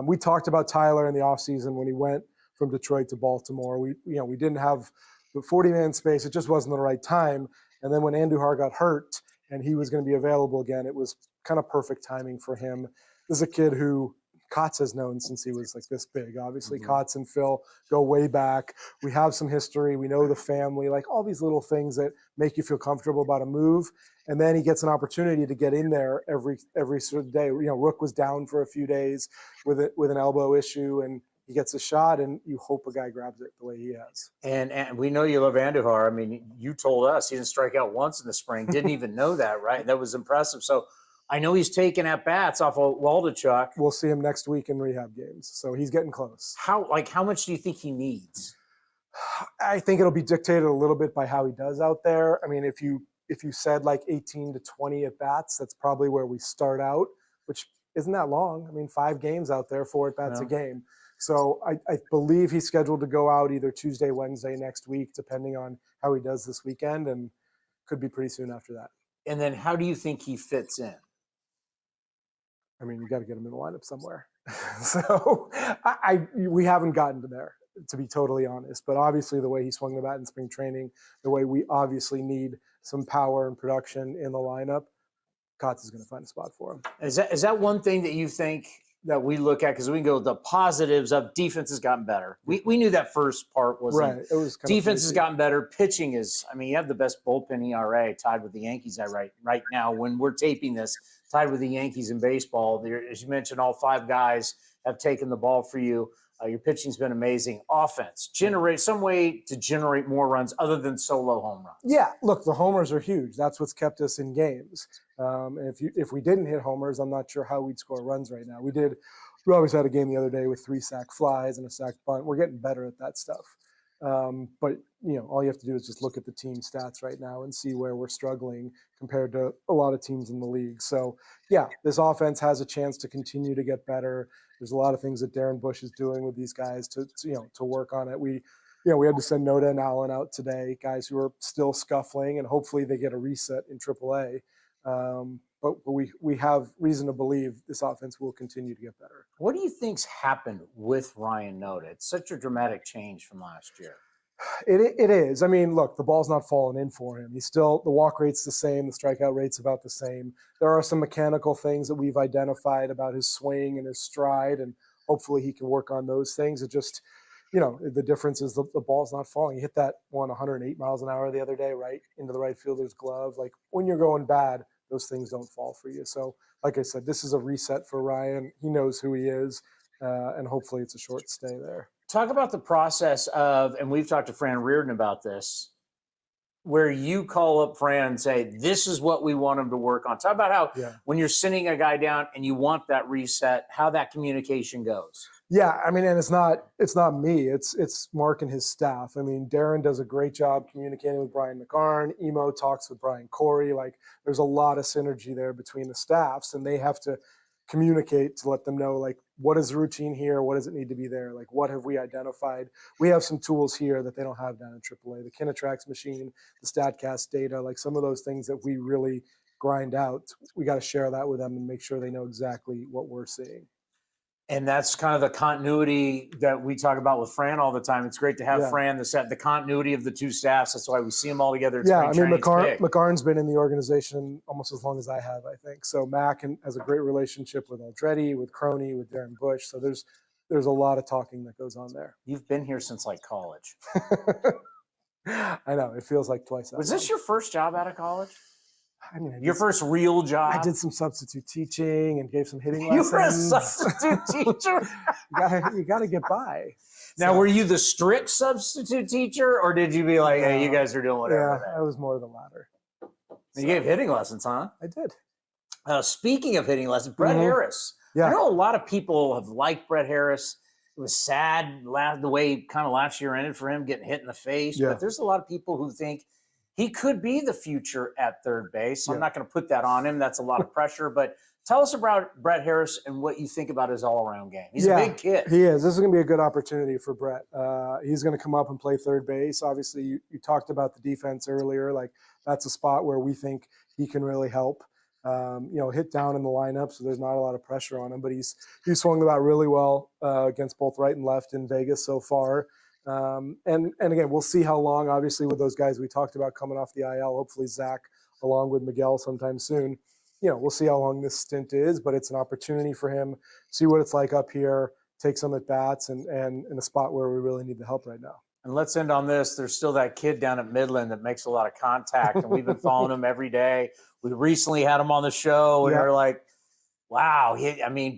We talked about Tyler in the offseason when he went from Detroit to Baltimore. We didn't have the 40-man space. It just wasn't the right time. And then when Andujar got hurt and he was going to be available again, it was kind of perfect timing for him. This is a kid who Kotsay has known since he was like this big. Obviously, Kotsay and Phil go way back. We have some history. We know the family, like all these little things that make you feel comfortable about a move. And then he gets an opportunity to get in there every sort of day. Rook was down for a few days with an elbow issue, and he gets a shot, and you hope a guy grabs it the way he has. And we know you love Andujar. I mean, you told us he didn't strike out once in the spring. Didn't even know that, right? That was impressive. So I know he's taking at-bats off of Waldichuk. We'll see him next week in rehab games. So he's getting close. How much do you think he needs? I think it'll be dictated a little bit by how he does out there. I mean, if you said like 18 to 20 at-bats, that's probably where we start out, which isn't that long. I mean, 5 games out there, 4 at-bats a game. So I believe he's scheduled to go out either Tuesday, Wednesday next week, depending on how he does this weekend, and could be pretty soon after that. And then how do you think he fits in? I mean, you got to get him in the lineup somewhere. So we haven't gotten to there, to be totally honest. But obviously the way he swung the bat in spring training, the way we obviously need some power and production in the lineup, Kotsay is going to find a spot for him. Is that one thing that you think that we look at? Because we can go the positives of defense has gotten better. We knew that first part wasn't right. It was kind defense has gotten better. Pitching is, I mean, you have the best bullpen ERA tied with the Yankees right now when we're taping this. tied with the Yankees in baseball. As you mentioned, all 5 guys have taken the ball for you. Your pitching's been amazing. Offense, generate some way to generate more runs other than solo home runs. Yeah, look, the homers are huge. That's what's kept us in games. And if we didn't hit homers, I'm not sure how we'd score runs right now. We always had a game the other day with 3 sack flies and a sack bunt. We're getting better at that stuff. But all you have to do is just look at the team stats right now and see where we're struggling compared to a lot of teams in the league. So yeah, this offense has a chance to continue to get better. There's a lot of things that Darren Bush is doing with these guys to work on it. We had to send Noda and Allen out today, guys who are still scuffling, and hopefully they get a reset in AAA. But we have reason to believe this offense will continue to get better. What do you think's happened with Ryan Noda? It's such a dramatic change from last year. It is. I mean, look, the ball's not falling in for him. The walk rate's the same. The strikeout rate's about the same. There are some mechanical things that we've identified about his swing and his stride, and hopefully he can work on those things. It just, the difference is the ball's not falling. He hit that one 108 miles an hour the other day, right into the right fielder's glove. Like, when you're going bad, those things don't fall for you. So, like I said, this is a reset for Ryan. He knows who he is, and hopefully it's a short stay there. Talk about the process of, and we've talked to Fran Reardon about this, where you call up Fran and say, this is what we want him to work on. Talk about how when you're sending a guy down and you want that reset, how that communication goes. Yeah, I mean, and it's not me. It's Mark and his staff. I mean, Darren does a great job communicating with Brian McCarn. Emo talks with Brian Corey. Like, there's a lot of synergy there between the staffs, and they have to communicate to let them know, like, what is the routine here? What does it need to be there? Like, what have we identified? We have some tools here that they don't have down in AAA. The Kinetrax machine, the StatCast data, like some of those things that we really grind out. We got to share that with them and make sure they know exactly what we're seeing. And that's kind of the continuity that we talk about with Fran all the time. It's great to have Fran, the continuity of the two staffs. That's why we see them all together. It's I mean, McCarn's been in the organization almost as long as I have, I think. So Mac has a great relationship with Aldretti, with Crony, with Darren Bush. So there's a lot of talking that goes on there. You've been here since like college. I know. It feels like twice. Was this your first job out of college? I mean, your first real job? I did some substitute teaching and gave some hitting lessons. You were a substitute teacher? You got to get by. Now, were you the strict substitute teacher, or did you be like, hey, you guys are doing whatever? Yeah, I was more the latter. You gave hitting lessons, huh? I did. Speaking of hitting lessons, Brett Harris. Yeah. I know a lot of people have liked Brett Harris. It was sad the way kind of last year ended for him, getting hit in the face. Yeah. But there's a lot of people who think he could be the future at third base. I'm not going to put that on him. That's a lot of pressure. But tell us about Brett Harris and what you think about his all-around game. He's a big kid. He is. This is going to be a good opportunity for Brett. He's going to come up and play third base. Obviously, you talked about the defense earlier. Like, that's a spot where we think he can really help. Hit down in the lineup, so there's not a lot of pressure on him. But he's swung the bat really well against both right and left in Vegas so far. And again, we'll see how long, obviously, with those guys we talked about coming off the IL, hopefully Zach along with Miguel sometime soon. We'll see how long this stint is, but it's an opportunity for him, see what it's like up here, take some at bats, and in a spot where we really need the help right now. And let's end on this. There's still that kid down at Midland that makes a lot of contact, and we've been following him every day. We recently had him on the show, and we're like, wow,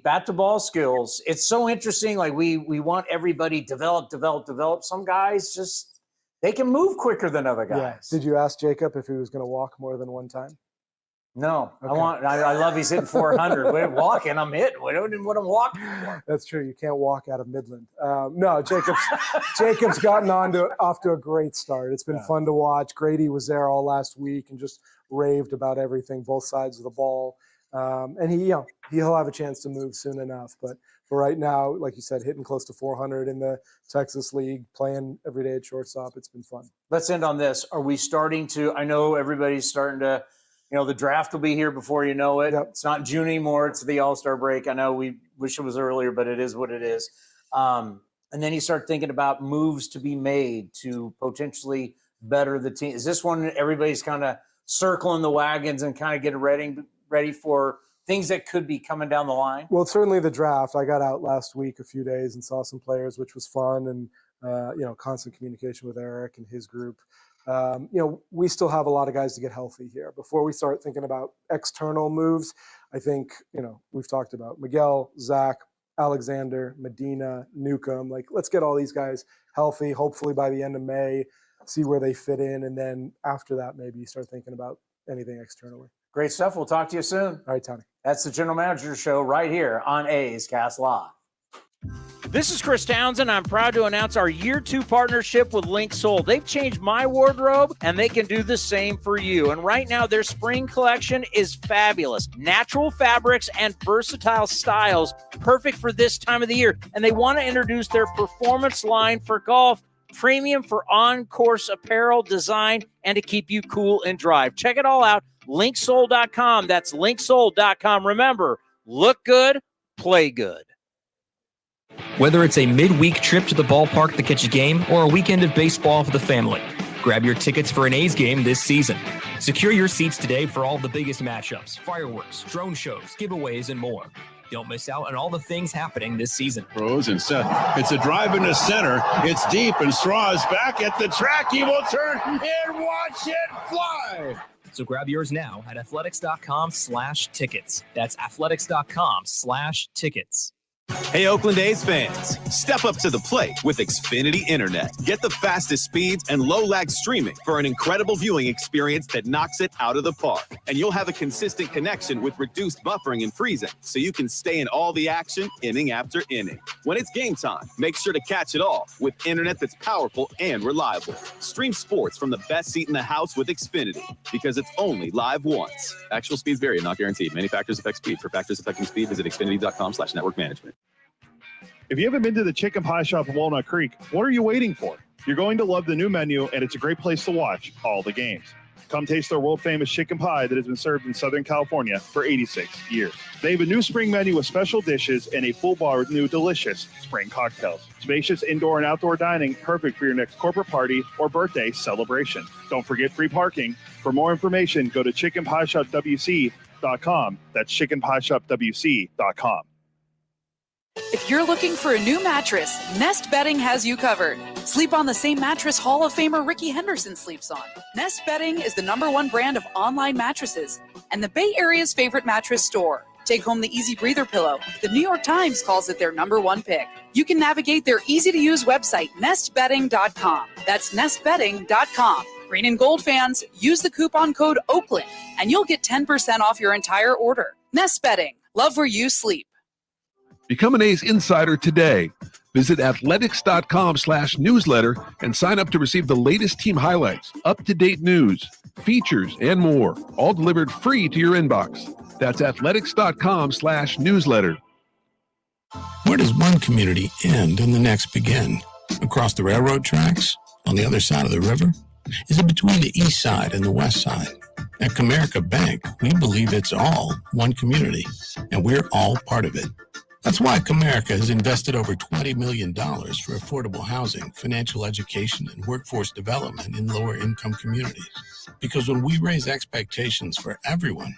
bat to ball skills. It's so interesting. Like, we want everybody develop. Some guys they can move quicker than other guys. Yeah. Did you ask Jacob if he was going to walk more than one time? No. Okay. I love he's hitting 400. We're walking, I'm hitting. We don't even what I'm walking for. That's true. You can't walk out of Midland. No, Jacob's gotten off to a great start. It's been fun to watch. Grady was there all last week and just raved about everything, both sides of the ball. And he'll have a chance to move soon enough. But for right now, like you said, hitting close to 400 in the Texas League, playing every day at shortstop, it's been fun. Let's end on this. Are we starting to? I know everybody's starting to. The draft will be here before you know it. It's not June anymore. It's the All-Star break. I know we wish it was earlier, but it is what it is. And then you start thinking about moves to be made to potentially better the team. Is this one everybody's kind of circling the wagons and kind of getting ready for things that could be coming down the line? Well, it's certainly the draft. I got out last week a few days and saw some players, which was fun, and constant communication with Eric and his group. We still have a lot of guys to get healthy here. Before we start thinking about external moves, I think, we've talked about Miguel, Zach, Alexander, Medina, Newcomb. Like, let's get all these guys healthy, hopefully by the end of May, see where they fit in. And then after that, maybe you start thinking about anything externally. Great stuff. We'll talk to you soon. All right, Towny. That's the General Manager Show right here on A's Cast Live. This is Chris Townsend. I'm proud to announce our year 2 partnership with Link Soul. They've changed my wardrobe, and they can do the same for you. And right now, their spring collection is fabulous. Natural fabrics and versatile styles, perfect for this time of the year. And they want to introduce their performance line for golf, premium for on-course apparel design, and to keep you cool and dry. Check it all out, linksoul.com. That's linksoul.com. Remember, look good, play good. Whether it's a midweek trip to the ballpark to catch a game or a weekend of baseball for the family, grab your tickets for an A's game this season. Secure your seats today for all the biggest matchups, fireworks, drone shows, giveaways, and more. Don't miss out on all the things happening this season. Rose and Seth. It's a drive into center. It's deep, and Straw is back at the track. He will turn and watch it fly. So grab yours now at athletics.com/tickets. That's athletics.com/tickets. Hey, Oakland A's fans, step up to the plate with Xfinity Internet. Get the fastest speeds and low-lag streaming for an incredible viewing experience that knocks it out of the park. And you'll have a consistent connection with reduced buffering and freezing, so you can stay in all the action inning after inning. When it's game time, make sure to catch it all with internet that's powerful and reliable. Stream sports from the best seat in the house with Xfinity, because it's only live once. Actual speeds vary and not guaranteed. Many factors affect speed. For factors affecting speed, visit xfinity.com/network management. If you haven't been to the Chicken Pie Shop in Walnut Creek, what are you waiting for? You're going to love the new menu, and it's a great place to watch all the games. Come taste their world-famous chicken pie that has been served in Southern California for 86 years. They have a new spring menu with special dishes and a full bar with new delicious spring cocktails. Spacious indoor and outdoor dining, perfect for your next corporate party or birthday celebration. Don't forget free parking. For more information, go to chickenpieshopwc.com. That's chickenpieshopwc.com. If you're looking for a new mattress, Nest Bedding has you covered. Sleep on the same mattress Hall of Famer Ricky Henderson sleeps on. Nest Bedding is the #1 brand of online mattresses and the Bay Area's favorite mattress store. Take home the Easy Breather pillow. The New York Times calls it their #1 pick. You can navigate their easy-to-use website, nestbedding.com. That's nestbedding.com. Green and gold fans, use the coupon code Oakland, and you'll get 10% off your entire order. Nest Bedding. Love where you sleep. Become an A's insider today. Visit athletics.com/newsletter and sign up to receive the latest team highlights, up-to-date news, features, and more, all delivered free to your inbox. That's athletics.com/newsletter. Where does one community end and the next begin? Across the railroad tracks? On the other side of the river? Is it between the east side and the west side? At Comerica Bank, we believe it's all one community, and we're all part of it. That's why Comerica has invested over $20 million for affordable housing, financial education, and workforce development in lower-income communities. Because when we raise expectations for everyone,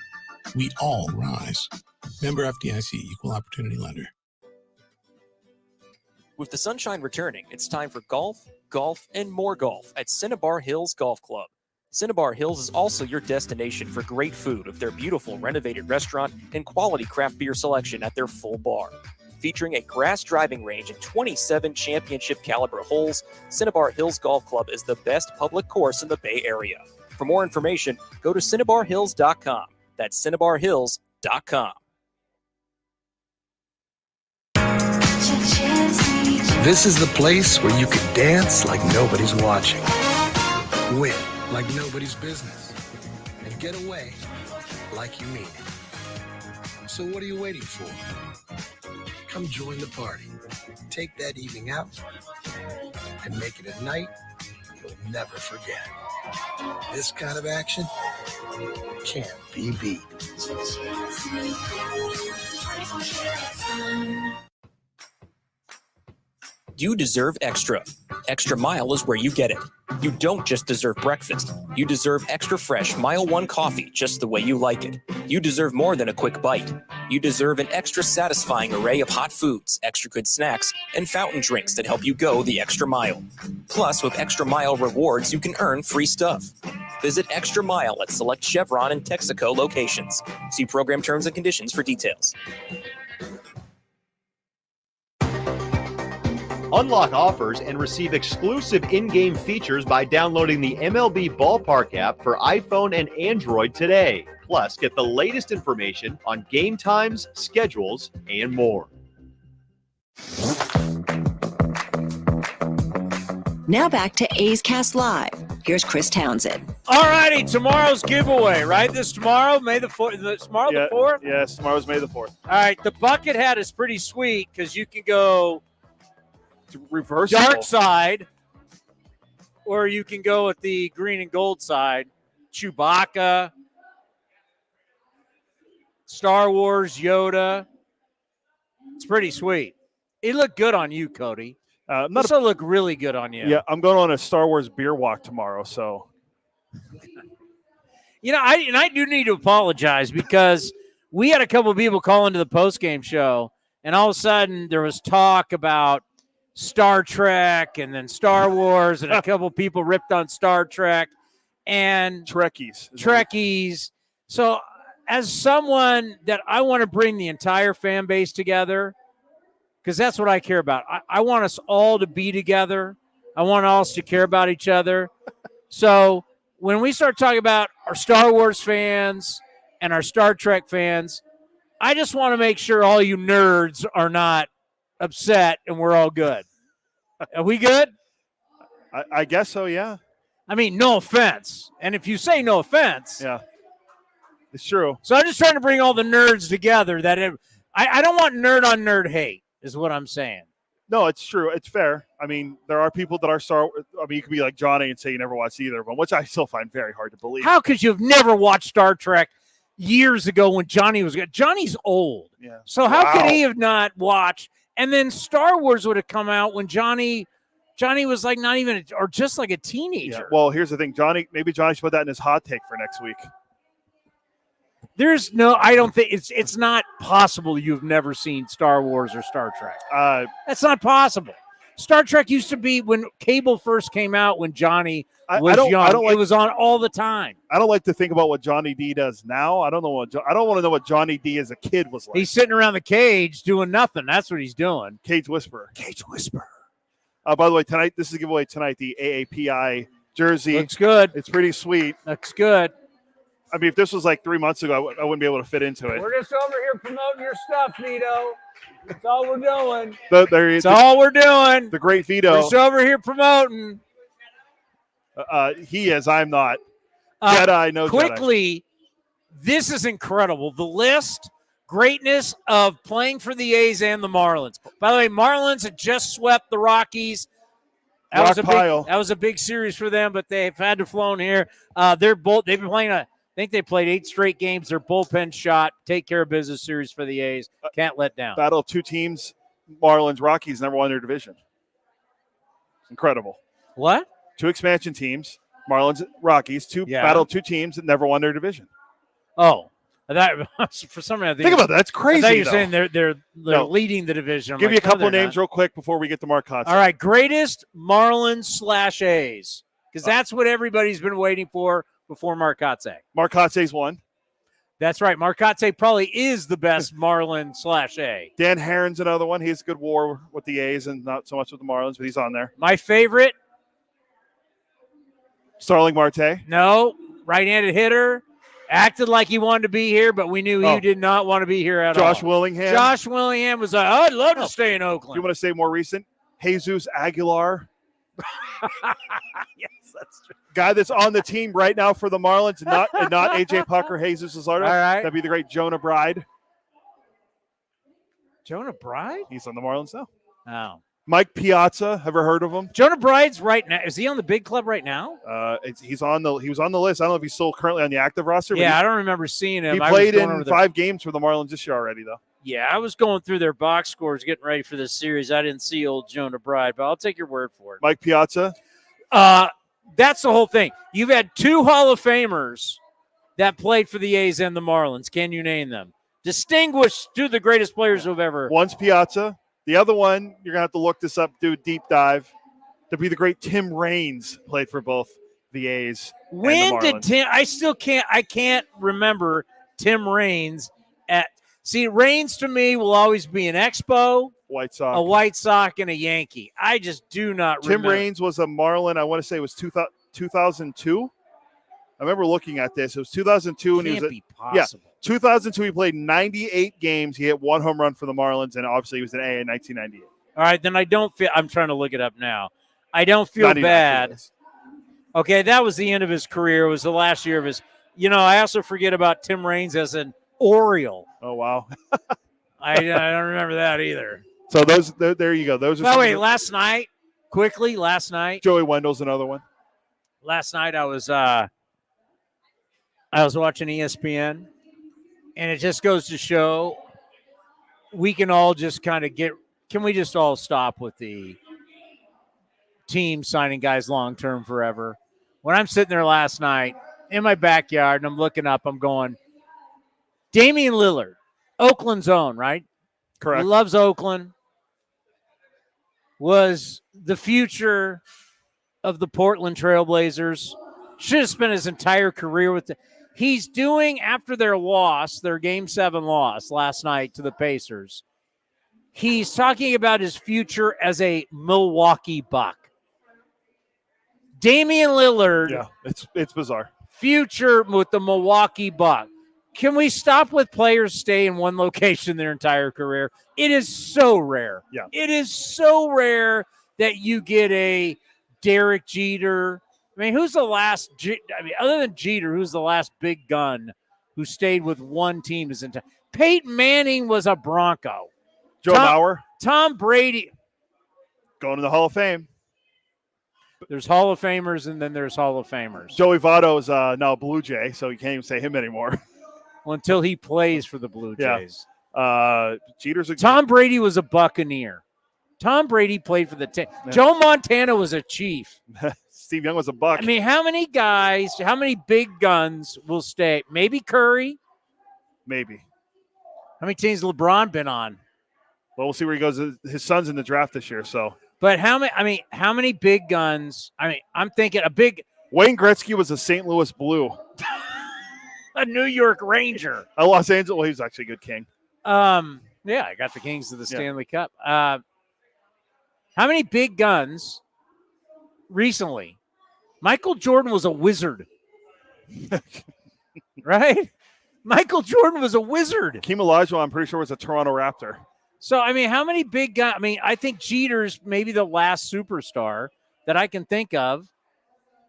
we all rise. Member FDIC, Equal Opportunity Lender. With the sunshine returning, it's time for golf, and more golf at Cinnabar Hills Golf Club. Cinnabar Hills is also your destination for great food with their beautiful renovated restaurant and quality craft beer selection at their full bar. Featuring a grass driving range and 27 championship caliber holes, Cinnabar Hills Golf Club is the best public course in the Bay Area. For more information, go to cinnabarhills.com. That's cinnabarhills.com. This is the place where you can dance like nobody's watching, win like nobody's business, and get away like you mean it. So what are you waiting for? Come join the party. Take that evening out and make it a night you'll never forget. This kind of action can't be beat. You deserve extra. Extra Mile is where you get it. You don't just deserve breakfast. You deserve extra fresh Mile 1 coffee just the way you like it. You deserve more than a quick bite. You deserve an extra satisfying array of hot foods, extra good snacks, and fountain drinks that help you go the extra mile. Plus, with Extra Mile rewards, you can earn free stuff. Visit Extra Mile at select Chevron and Texaco locations. See program terms and conditions for details. Unlock offers and receive exclusive in-game features by downloading the MLB Ballpark app for iPhone and Android today. Plus, get the latest information on game times, schedules, and more. Now back to A's Cast Live. Here's Chris Townsend. All righty, tomorrow's giveaway, right? This tomorrow, May the 4th. Tomorrow the 4th? Yes, tomorrow's May the 4th. All right, the bucket hat is pretty sweet because you can go reversible. dark side, or you can go with the green and gold side. Chewbacca, Star Wars, Yoda. It's pretty sweet. It looked good on you, Cody. This will look really good on you. Yeah, I'm going on a Star Wars beer walk tomorrow, so. You know, I do need to apologize because we had a couple of people call into the postgame show, and all of a sudden there was talk about Star Trek and then Star Wars, and a couple of people ripped on Star Trek and Trekkies. So as someone that I want to bring the entire fan base together, because that's what I care about. I want us all to be together. I want us to care about each other. So when we start talking about our Star Wars fans and our Star Trek fans, I just want to make sure all you nerds are not upset and we're all good. Are we good? I guess so, yeah. I mean, no offense. And if you say no offense. Yeah, it's true. So I'm just trying to bring all the nerds together. I don't want nerd on nerd hate is what I'm saying. No, it's true. It's fair. I mean, there are people that are you could be like Johnny and say you never watched either of them, which I still find very hard to believe. How could you have never watched Star Trek years ago when Johnny was good? Johnny's old. Yeah. So how could he have not watched? And then Star Wars would have come out when Johnny was like not even, or just like a teenager. Yeah. Well, here's the thing. Maybe Johnny should put that in his hot take for next week. I don't think it's not possible you've never seen Star Wars or Star Trek. That's not possible. Star Trek used to be when cable first came out when Johnny was young. It was on all the time. I don't like to think about what Johnny D does now. I don't want to know what Johnny D as a kid was like. He's sitting around the cage doing nothing. That's what he's doing. Cage Whisperer. Cage Whisperer. By the way, tonight, this is a giveaway tonight, the AAPI jersey. Looks good. It's pretty sweet. Looks good. I mean, if this was like 3 months ago, I wouldn't be able to fit into it. We're just over here promoting your stuff, Vito. That's all we're doing. That's all we're doing. The great Vito. We're just over here promoting. He is. I'm not. Jedi, no quickly, this is incredible. The list, greatness of playing for the A's and the Marlins. By the way, Marlins had just swept the Rockies. That was a big series for them, but they've had to flown here. They've been playing I think they played 8 straight games. Their bullpen shot, take care of business series for the A's. Can't let down. Battle of two teams, Marlins, Rockies, never won their division. Incredible. What? 2 expansion teams, Marlins, Rockies, battle of 2 teams that never won their division. Oh, that for some reason. Think about that. That's crazy. I thought you were saying they're leading the division. Give you a couple of names real quick before we get to Mark Kotsay. All right, greatest Marlins/A's, because that's what everybody's been waiting for before Mark Kotsay. Mark Kotsay's one. That's right. Mark Kotsay probably is the best Marlin/A. Dan Herron's another one. He has a good war with the A's and not so much with the Marlins, but he's on there. My favorite. Starling Marte. No, right-handed hitter. Acted like he wanted to be here, but we knew he did not want to be here at all. Josh Willingham. Josh Willingham was like, I'd love to stay in Oakland. You want to say more recent? Jesus Aguilar. Yes, that's true. Guy that's on the team right now for the Marlins, not AJ Puck or Jesus Luzardo. All right. That'd be the great Jonah Bride. Jonah Bride? He's on the Marlins now. Oh. Mike Piazza, ever heard of him? Jonah Bride's right now. Is he on the big club right now? He was on the list. I don't know if he's still currently on the active roster. Yeah, I don't remember seeing him. He played in 5 games for the Marlins this year already, though. Yeah, I was going through their box scores getting ready for this series. I didn't see old Jonah Bride, but I'll take your word for it. Mike Piazza. That's the whole thing. You've had 2 Hall of Famers that played for the A's and the Marlins. Can you name them? Distinguished 2 of the greatest players who've ever. One's Piazza. The other one, you're going to have to look this up, do a deep dive. To be the great Tim Raines played for both the A's and the When did Marlins. Tim? I can't remember Tim Raines at. See, Raines to me will always be an Expo, White Sox. a White Sox, and a Yankee. I just do not Tim remember. Raines was a Marlin. I want to say it was 2002. I remember looking at this. It was 2002, and he was Can't be possible. 2002. He played 98 games. He hit 1 home run for the Marlins, and obviously he was an A in 1998. All right, then I don't feel. I'm trying to look it up now. I don't feel bad. Okay, that was the end of his career. It was the last year of his. I also forget about Tim Raines as an Oriole. Oh wow, I don't remember that either. So there you go. Those are. By the way, last night, Joey Wendell's another one. Last night I was watching ESPN, and it just goes to show we can all just kind of can we just all stop with the team signing guys long-term forever? When I'm sitting there last night in my backyard and I'm looking up, I'm going, Damian Lillard, Oakland's own, right? Correct. He loves Oakland. Was the future of the Portland Trailblazers. Should have spent his entire career with He's doing, after their Game 7 loss last night to the Pacers, he's talking about his future as a Milwaukee Buck. Damian Lillard. Yeah, it's bizarre. Future with the Milwaukee Buck. Can we stop with players stay in one location their entire career? It is so rare. Yeah. It is so rare that you get a Derek Jeter. I mean, who's the last? Other than Jeter, who's the last big gun who stayed with one team his entire? Peyton Manning was a Bronco. Joe Mauer. Tom Brady. Going to the Hall of Fame. There's Hall of Famers, and then there's Hall of Famers. Joey Votto's now a Blue Jay, so you can't even say him anymore. Well, until he plays for the Blue Jays. Yeah. Jeter's Tom Brady was a Buccaneer. Tom Brady played for the team. Yeah. Joe Montana was a Chief. Steve Young was a Buck. I mean, how many big guns will stay? Maybe Curry. Maybe. How many teams has LeBron been on? Well, we'll see where he goes. His son's in the draft this year, so. But how many big guns? I'm thinking a big. Wayne Gretzky was a St. Louis Blue. A New York Ranger. A Los Angeles. Well, he was actually a good King. Yeah, I got the Kings of the Stanley Cup. How many big guns recently? Michael Jordan was a wizard. Right? Michael Jordan was a wizard. Hakeem Olajuwon, I'm pretty sure, was a Toronto Raptor. So, how many big guys? I think Jeter's maybe the last superstar that I can think of.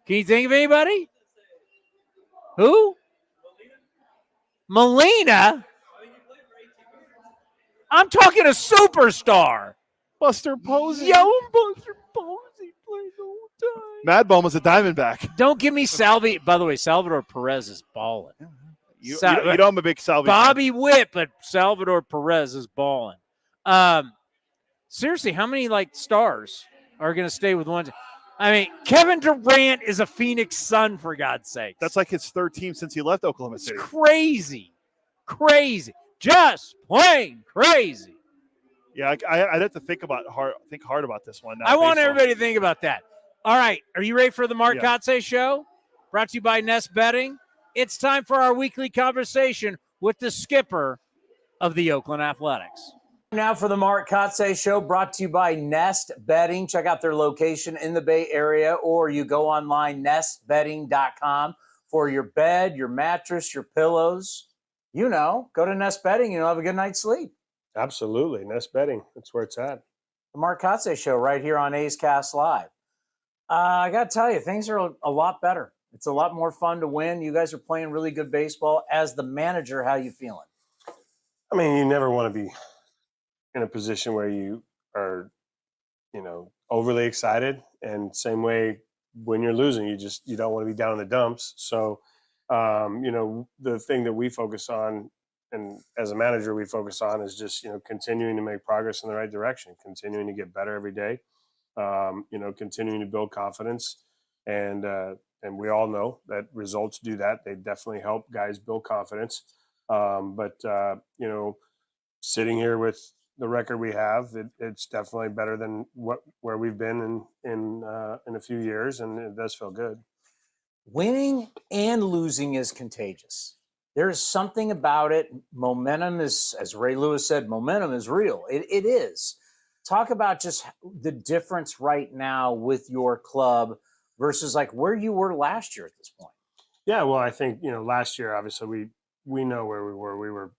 Can you think of anybody? Who? Molina? I'm talking a superstar. Buster Posey. Yo, Buster Posey played the whole time. Mad Bum was a Diamondback. Don't give me Salvi. By the way, Salvador Perez is balling. You know I'm a big Salvi Bobby Witt, but Salvador Perez is balling. Seriously, how many stars are going to stay with one? Kevin Durant is a Phoenix Sun, for God's sake. That's like his third team since he left Oklahoma City. Crazy, just plain crazy. Yeah, I'd have to think hard about this one. I want everybody to think about that. All right, are you ready for the Mark Kotsay Show? Brought to you by Nest Betting. It's time for our weekly conversation with the skipper of the Oakland Athletics. Now for the Mark Kotsay Show, brought to you by Nest Betting. Check out their location in the Bay Area, or you go online, nestbetting.com, for your bed, your mattress, your pillows. Go to Nest Betting, you'll have a good night's sleep. Absolutely. Nest Betting. That's where it's at. The Mark Kotsay Show right here on A's Cast Live. I got to tell you, things are a lot better. It's a lot more fun to win. You guys are playing really good baseball. As the manager, how you feeling? You never want to be in a position where you are, overly excited. And same way when you're losing, you don't want to be down in the dumps. So, the thing that we focus on as a manager, we focus on is just, continuing to make progress in the right direction, continuing to get better every day, continuing to build confidence. And we all know that results do that. They definitely help guys build confidence. But sitting here with the record we have, it's definitely better than where we've been in a few years, and it does feel good. Winning and losing is contagious. There is something about it. Momentum is, as Ray Lewis said, momentum is real. It is. Talk about just the difference right now with your club versus like where you were last year at this point. Yeah, well, I think, last year, obviously, we know where we were. We were,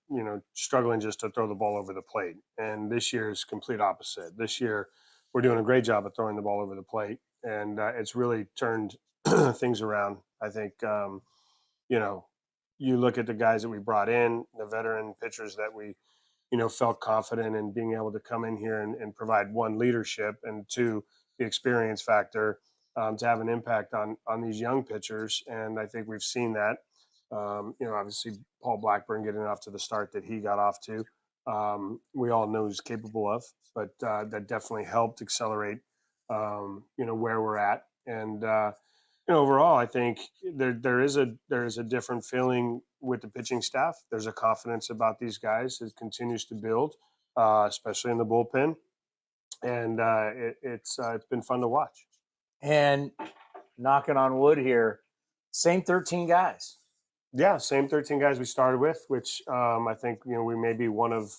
struggling just to throw the ball over the plate. And this year is complete opposite. This year, we're doing a great job of throwing the ball over the plate. And it's really turned things around. I think, you look at the guys that we brought in, the veteran pitchers that we, felt confident in being able to come in here and provide, one, leadership, and two, the experience factor to have an impact on these young pitchers. And I think we've seen that. Obviously Paul Blackburn getting off to the start that he got off to, we all know he's capable of, but that definitely helped accelerate, where we're at. And, overall, I think there is a different feeling with the pitching staff. There's a confidence about these guys that continues to build, especially in the bullpen. And it's been fun to watch. And knocking on wood here, same 13 guys. Yeah, same 13 guys we started with, which I think, we may be one of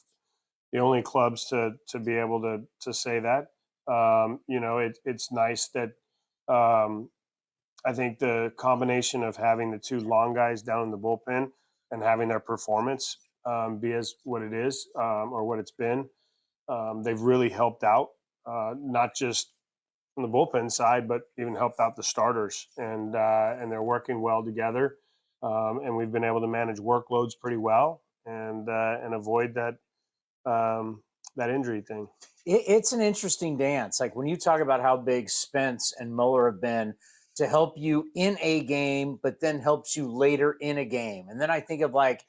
the only clubs to be able to say that. It's nice that I think the combination of having the two long guys down in the bullpen and having their performance be as what it is or what it's been, they've really helped out, not just on the bullpen side, but even helped out the starters. And they're working well together. And we've been able to manage workloads pretty well and avoid that injury thing. It's an interesting dance. Like when you talk about how big Spence and Mueller have been to help you in a game, but then helps you later in a game. And then I think of like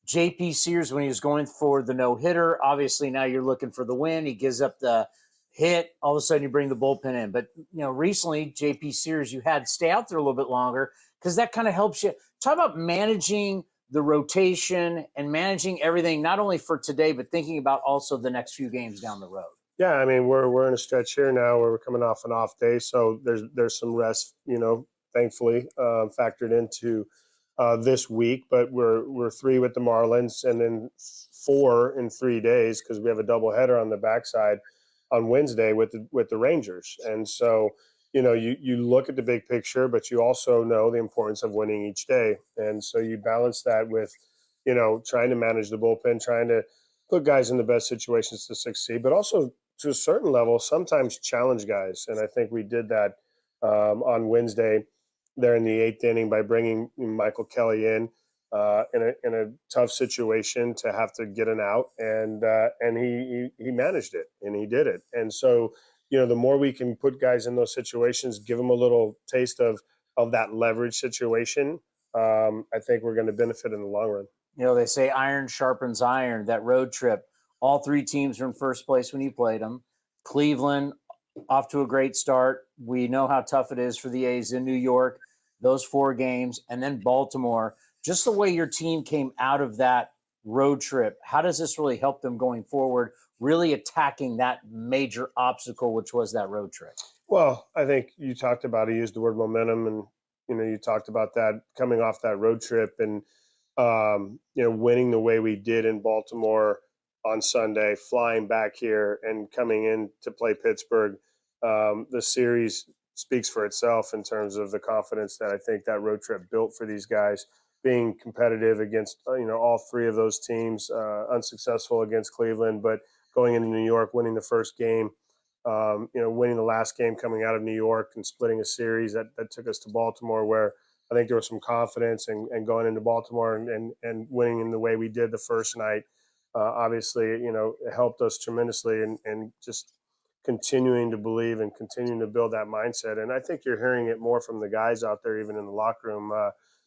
JP Sears when he was going for the no-hitter. Obviously now you're looking for the win. He gives up the hit. All of a sudden you bring the bullpen in. But, recently JP Sears, you had to stay out there a little bit longer because that kind of helps you. Talk about managing the rotation and managing everything, not only for today, but thinking about also the next few games down the road. Yeah, I mean, we're in a stretch here now where we're coming off an off day, so there's some rest, thankfully factored into this week. But we're 3 with the Marlins, and then 4 in 3 days because we have a doubleheader on the backside on Wednesday with the Rangers. And so, you look at the big picture, but you also know the importance of winning each day. And so you balance that with, trying to manage the bullpen, trying to put guys in the best situations to succeed, but also to a certain level, sometimes challenge guys. And I think we did that on Wednesday there in the 8th inning by bringing Michael Kelly in a tough situation to have to get an out. And he managed it and he did it. And so, the more we can put guys in those situations, give them a little taste of that leverage situation, I think we're going to benefit in the long run. They say iron sharpens iron. That road trip, all 3 teams are in first place when you played them. Cleveland off to a great start. We know how tough it is for the A's in New York, those 4 games, and then Baltimore. Just the way your team came out of that road trip, how does this really help them going forward, really attacking that major obstacle, which was that road trip? Well, I think you talked about it, you used the word momentum, and, you talked about that coming off that road trip and, winning the way we did in Baltimore on Sunday, flying back here and coming in to play Pittsburgh. The series speaks for itself in terms of the confidence that I think that road trip built for these guys, being competitive against, all 3 of those teams, unsuccessful against Cleveland, but going into New York, winning the first game, winning the last game coming out of New York and splitting a series that took us to Baltimore, where I think there was some confidence and going into Baltimore and winning in the way we did the first night. Obviously, it helped us tremendously and just continuing to believe and continuing to build that mindset. And I think you're hearing it more from the guys out there, even in the locker room.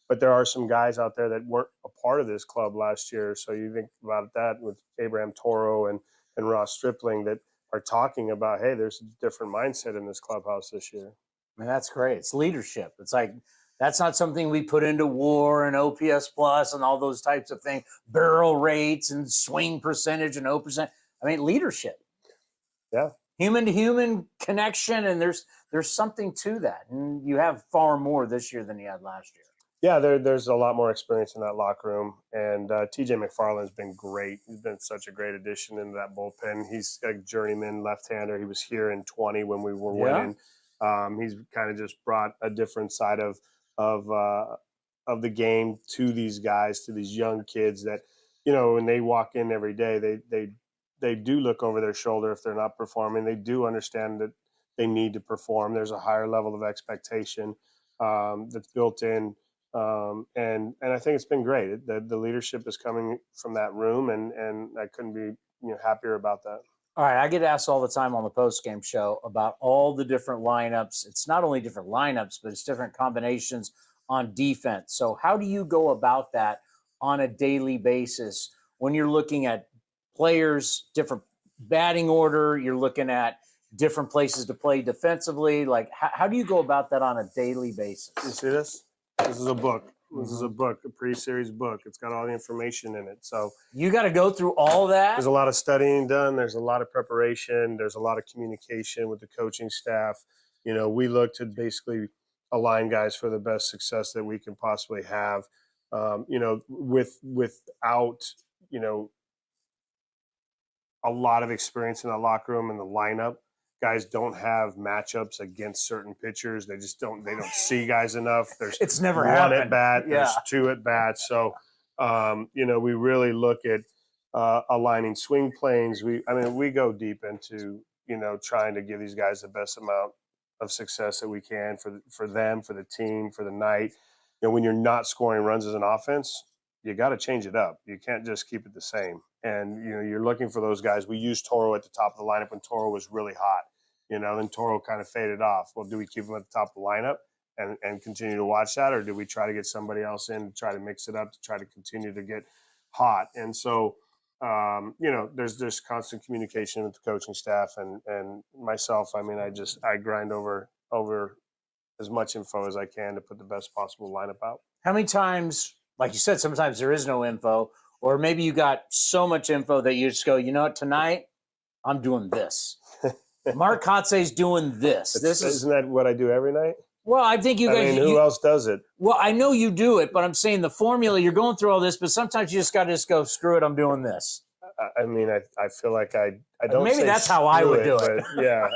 but there are some guys out there that weren't a part of this club last year. So you think about that with Abraham Toro and Ross Stripling that are talking about, hey, there's a different mindset in this clubhouse this year. I mean, that's great. It's leadership. It's like, that's not something we put into WAR and OPS plus and all those types of things, barrel rates and swing percentage and O%. I mean, leadership. Yeah. Human to human connection. And there's something to that. And you have far more this year than you had last year. Yeah, there's a lot more experience in that locker room. And TJ McFarland's been great. He's been such a great addition into that bullpen. He's a journeyman left-hander. He was here in 20 when we were winning. He's kind of just brought a different side of the game to these guys, to these young kids that, when they walk in every day, they do look over their shoulder if they're not performing. They do understand that they need to perform. There's a higher level of expectation that's built in. And I think it's been great. The leadership is coming from that room, and I couldn't be happier about that. All right, I get asked all the time on the post-game show about all the different lineups. It's not only different lineups, but it's different combinations on defense. So how do you go about that on a daily basis when you're looking at players, different batting order, you're looking at different places to play defensively? Like, how do you go about that on a daily basis? You see this? This is a book. This is a book, a pre-series book. It's got all the information in it. So you got to go through all that. There's a lot of studying done. There's a lot of preparation. There's a lot of communication with the coaching staff. We look to basically align guys for the best success that we can possibly have. Without a lot of experience in the locker room and the lineup, guys don't have matchups against certain pitchers. They just don't see guys enough. It's never one happened. at bat. Yeah. There's two at bats. So, we really look at aligning swing planes. We go deep into, trying to give these guys the best amount of success that we can for them, for the team, for the night. When you're not scoring runs as an offense, you got to change it up. You can't just keep it the same. And, you're looking for those guys. We used Toro at the top of the lineup when Toro was really hot. Then Toro kind of faded off. Well, do we keep him at the top of the lineup and continue to watch that? Or do we try to get somebody else in to try to mix it up, to try to continue to get hot? And so, there's constant communication with the coaching staff and myself. I grind over as much info as I can to put the best possible lineup out. How many times, like you said, sometimes there is no info, or maybe you got so much info that you just go, tonight I'm doing this. Mark Kotsay's doing this. Isn't that what I do every night? Well, I think you guys. Who else does it? Well, I know you do it, but I'm saying the formula. You're going through all this, but sometimes you just got to go. Screw it. I'm doing this. I feel like I don't. Maybe that's how I would do it. But yeah,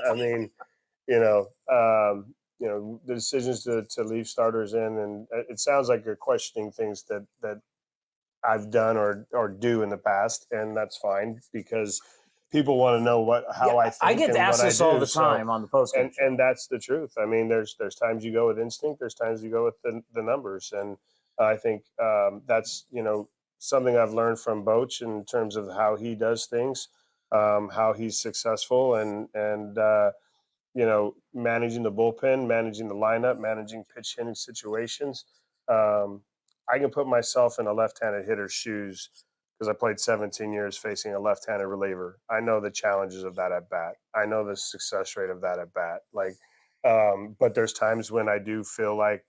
the decisions to leave starters in, and it sounds like you're questioning things that I've done or do in the past, and that's fine because people want to know how I think. I get asked this all the time on the post game, and that's the truth. There's times you go with instinct, there's times you go with the numbers, and I think that's something I've learned from Boch in terms of how he does things, how he's successful, and managing the bullpen, managing the lineup, managing pitch hitting situations. I can put myself in a left-handed hitter's shoes because I played 17 years facing a left-handed reliever. I know the challenges of that at bat. I know the success rate of that at bat. But there's times when I do feel like,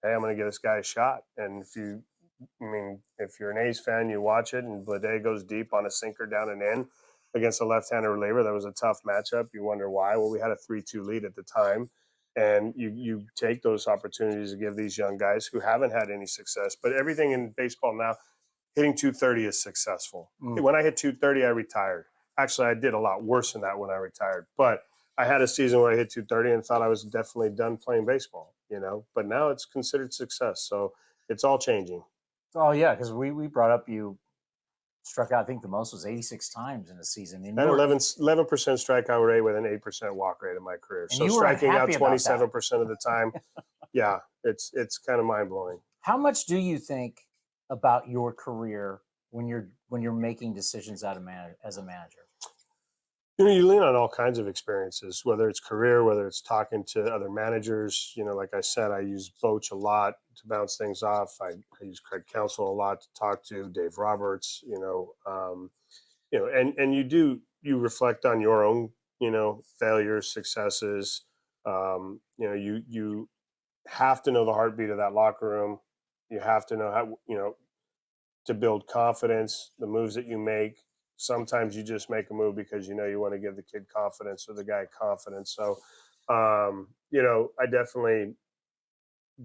hey, I'm going to get this guy a shot. And if you're an A's fan, you watch it, and Blade goes deep on a sinker down and in against a left-handed reliever. That was a tough matchup. You wonder why. Well, we had a 3-2 lead at the time. And you take those opportunities to give these young guys who haven't had any success. But everything in baseball now, hitting 230 is successful. When I hit 230, I retired. Actually, I did a lot worse than that when I retired. But I had a season where I hit 230 and thought I was definitely done playing baseball, But now it's considered success. So it's all changing. Oh, yeah, because we brought up you struck out, I think the most was 86 times in a season. And I had 11% strikeout rate with an 8% walk rate in my career. So striking out 27% of the time, yeah, it's kind of mind-blowing. How much do you think about your career when you're making decisions as a manager? You lean on all kinds of experiences, whether it's career, whether it's talking to other managers. Like I said, I use Vulture a lot to bounce things off. I use Craig Counsell a lot to talk to, Dave Roberts, and you reflect on your own, failures, successes. You have to know the heartbeat of that locker room. You have to know how, to build confidence, the moves that you make. Sometimes you just make a move because you want to give the kid confidence or the guy confidence. So, I definitely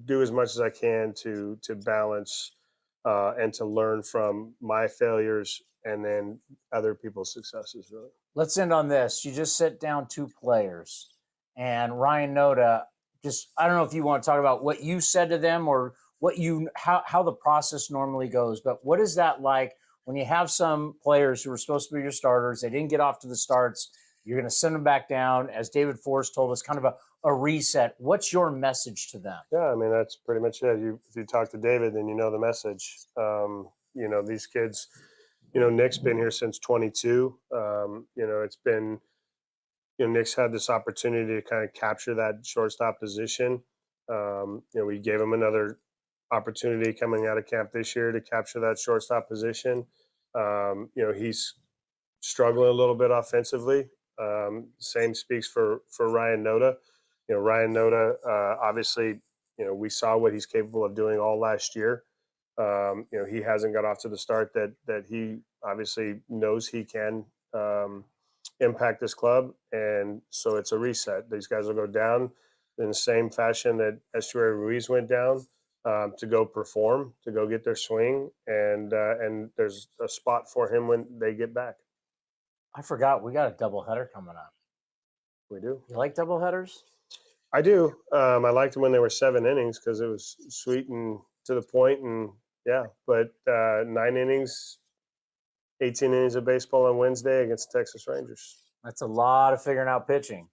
do as much as I can to balance and to learn from my failures and then other people's successes. Really. Let's end on this. You just sit down 2 players, and Ryan Noda. I don't know if you want to talk about what you said to them or how the process normally goes, but what is that like? When you have some players who were supposed to be your starters, they didn't get off to the starts, you're going to send them back down, as David Forst told us, kind of a reset. What's your message to them? Yeah, that's pretty much it. If you talk to David, then you know the message. These kids, Nick's been here since 22. It's been, Nick's had this opportunity to kind of capture that shortstop position. We gave him another opportunity coming out of camp this year to capture that shortstop position. He's struggling a little bit offensively. Same speaks for Ryan Noda. Ryan Noda, obviously, we saw what he's capable of doing all last year. He hasn't got off to the start that he obviously knows he can impact this club. And so it's a reset. These guys will go down in the same fashion that Estuary Ruiz went down. To go perform, to go get their swing, and there's a spot for him when they get back. I forgot we got a doubleheader coming up. We do. You like doubleheaders? I do. I liked them when they were 7 innings because it was sweet and to the point, and But 9 innings, 18 innings of baseball on Wednesday against the Texas Rangers. That's a lot of figuring out pitching.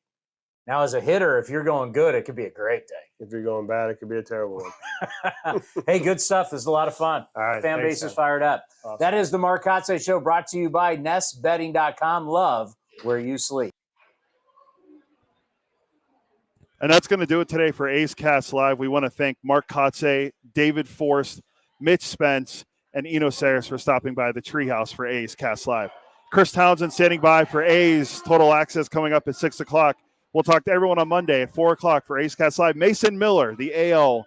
Now, as a hitter, if you're going good, it could be a great day. If you're going bad, it could be a terrible one. Hey, good stuff. This is a lot of fun. All right, Fan base is fired up. Awesome. That is the Mark Kotsay Show, brought to you by NestBetting.com. Love where you sleep. And that's going to do it today for A's Cast Live. We want to thank Mark Kotsay, David Forst, Mitch Spence, and Eno Sarris for stopping by the Treehouse for A's Cast Live. Chris Townsend standing by for A's Total Access coming up at 6 o'clock. We'll talk to everyone on Monday at 4 o'clock for A's Cast Live. Mason Miller, the AL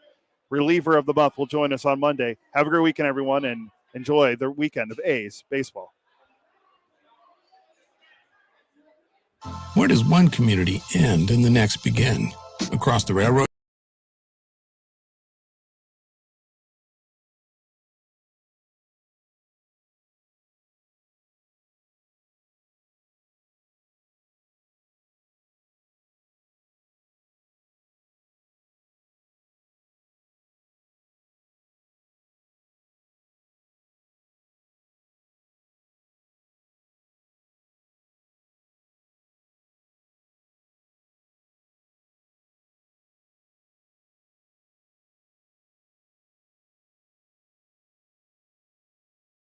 reliever of the month, will join us on Monday. Have a great weekend, everyone, and enjoy the weekend of A's baseball. Where does one community end and the next begin? Across the railroad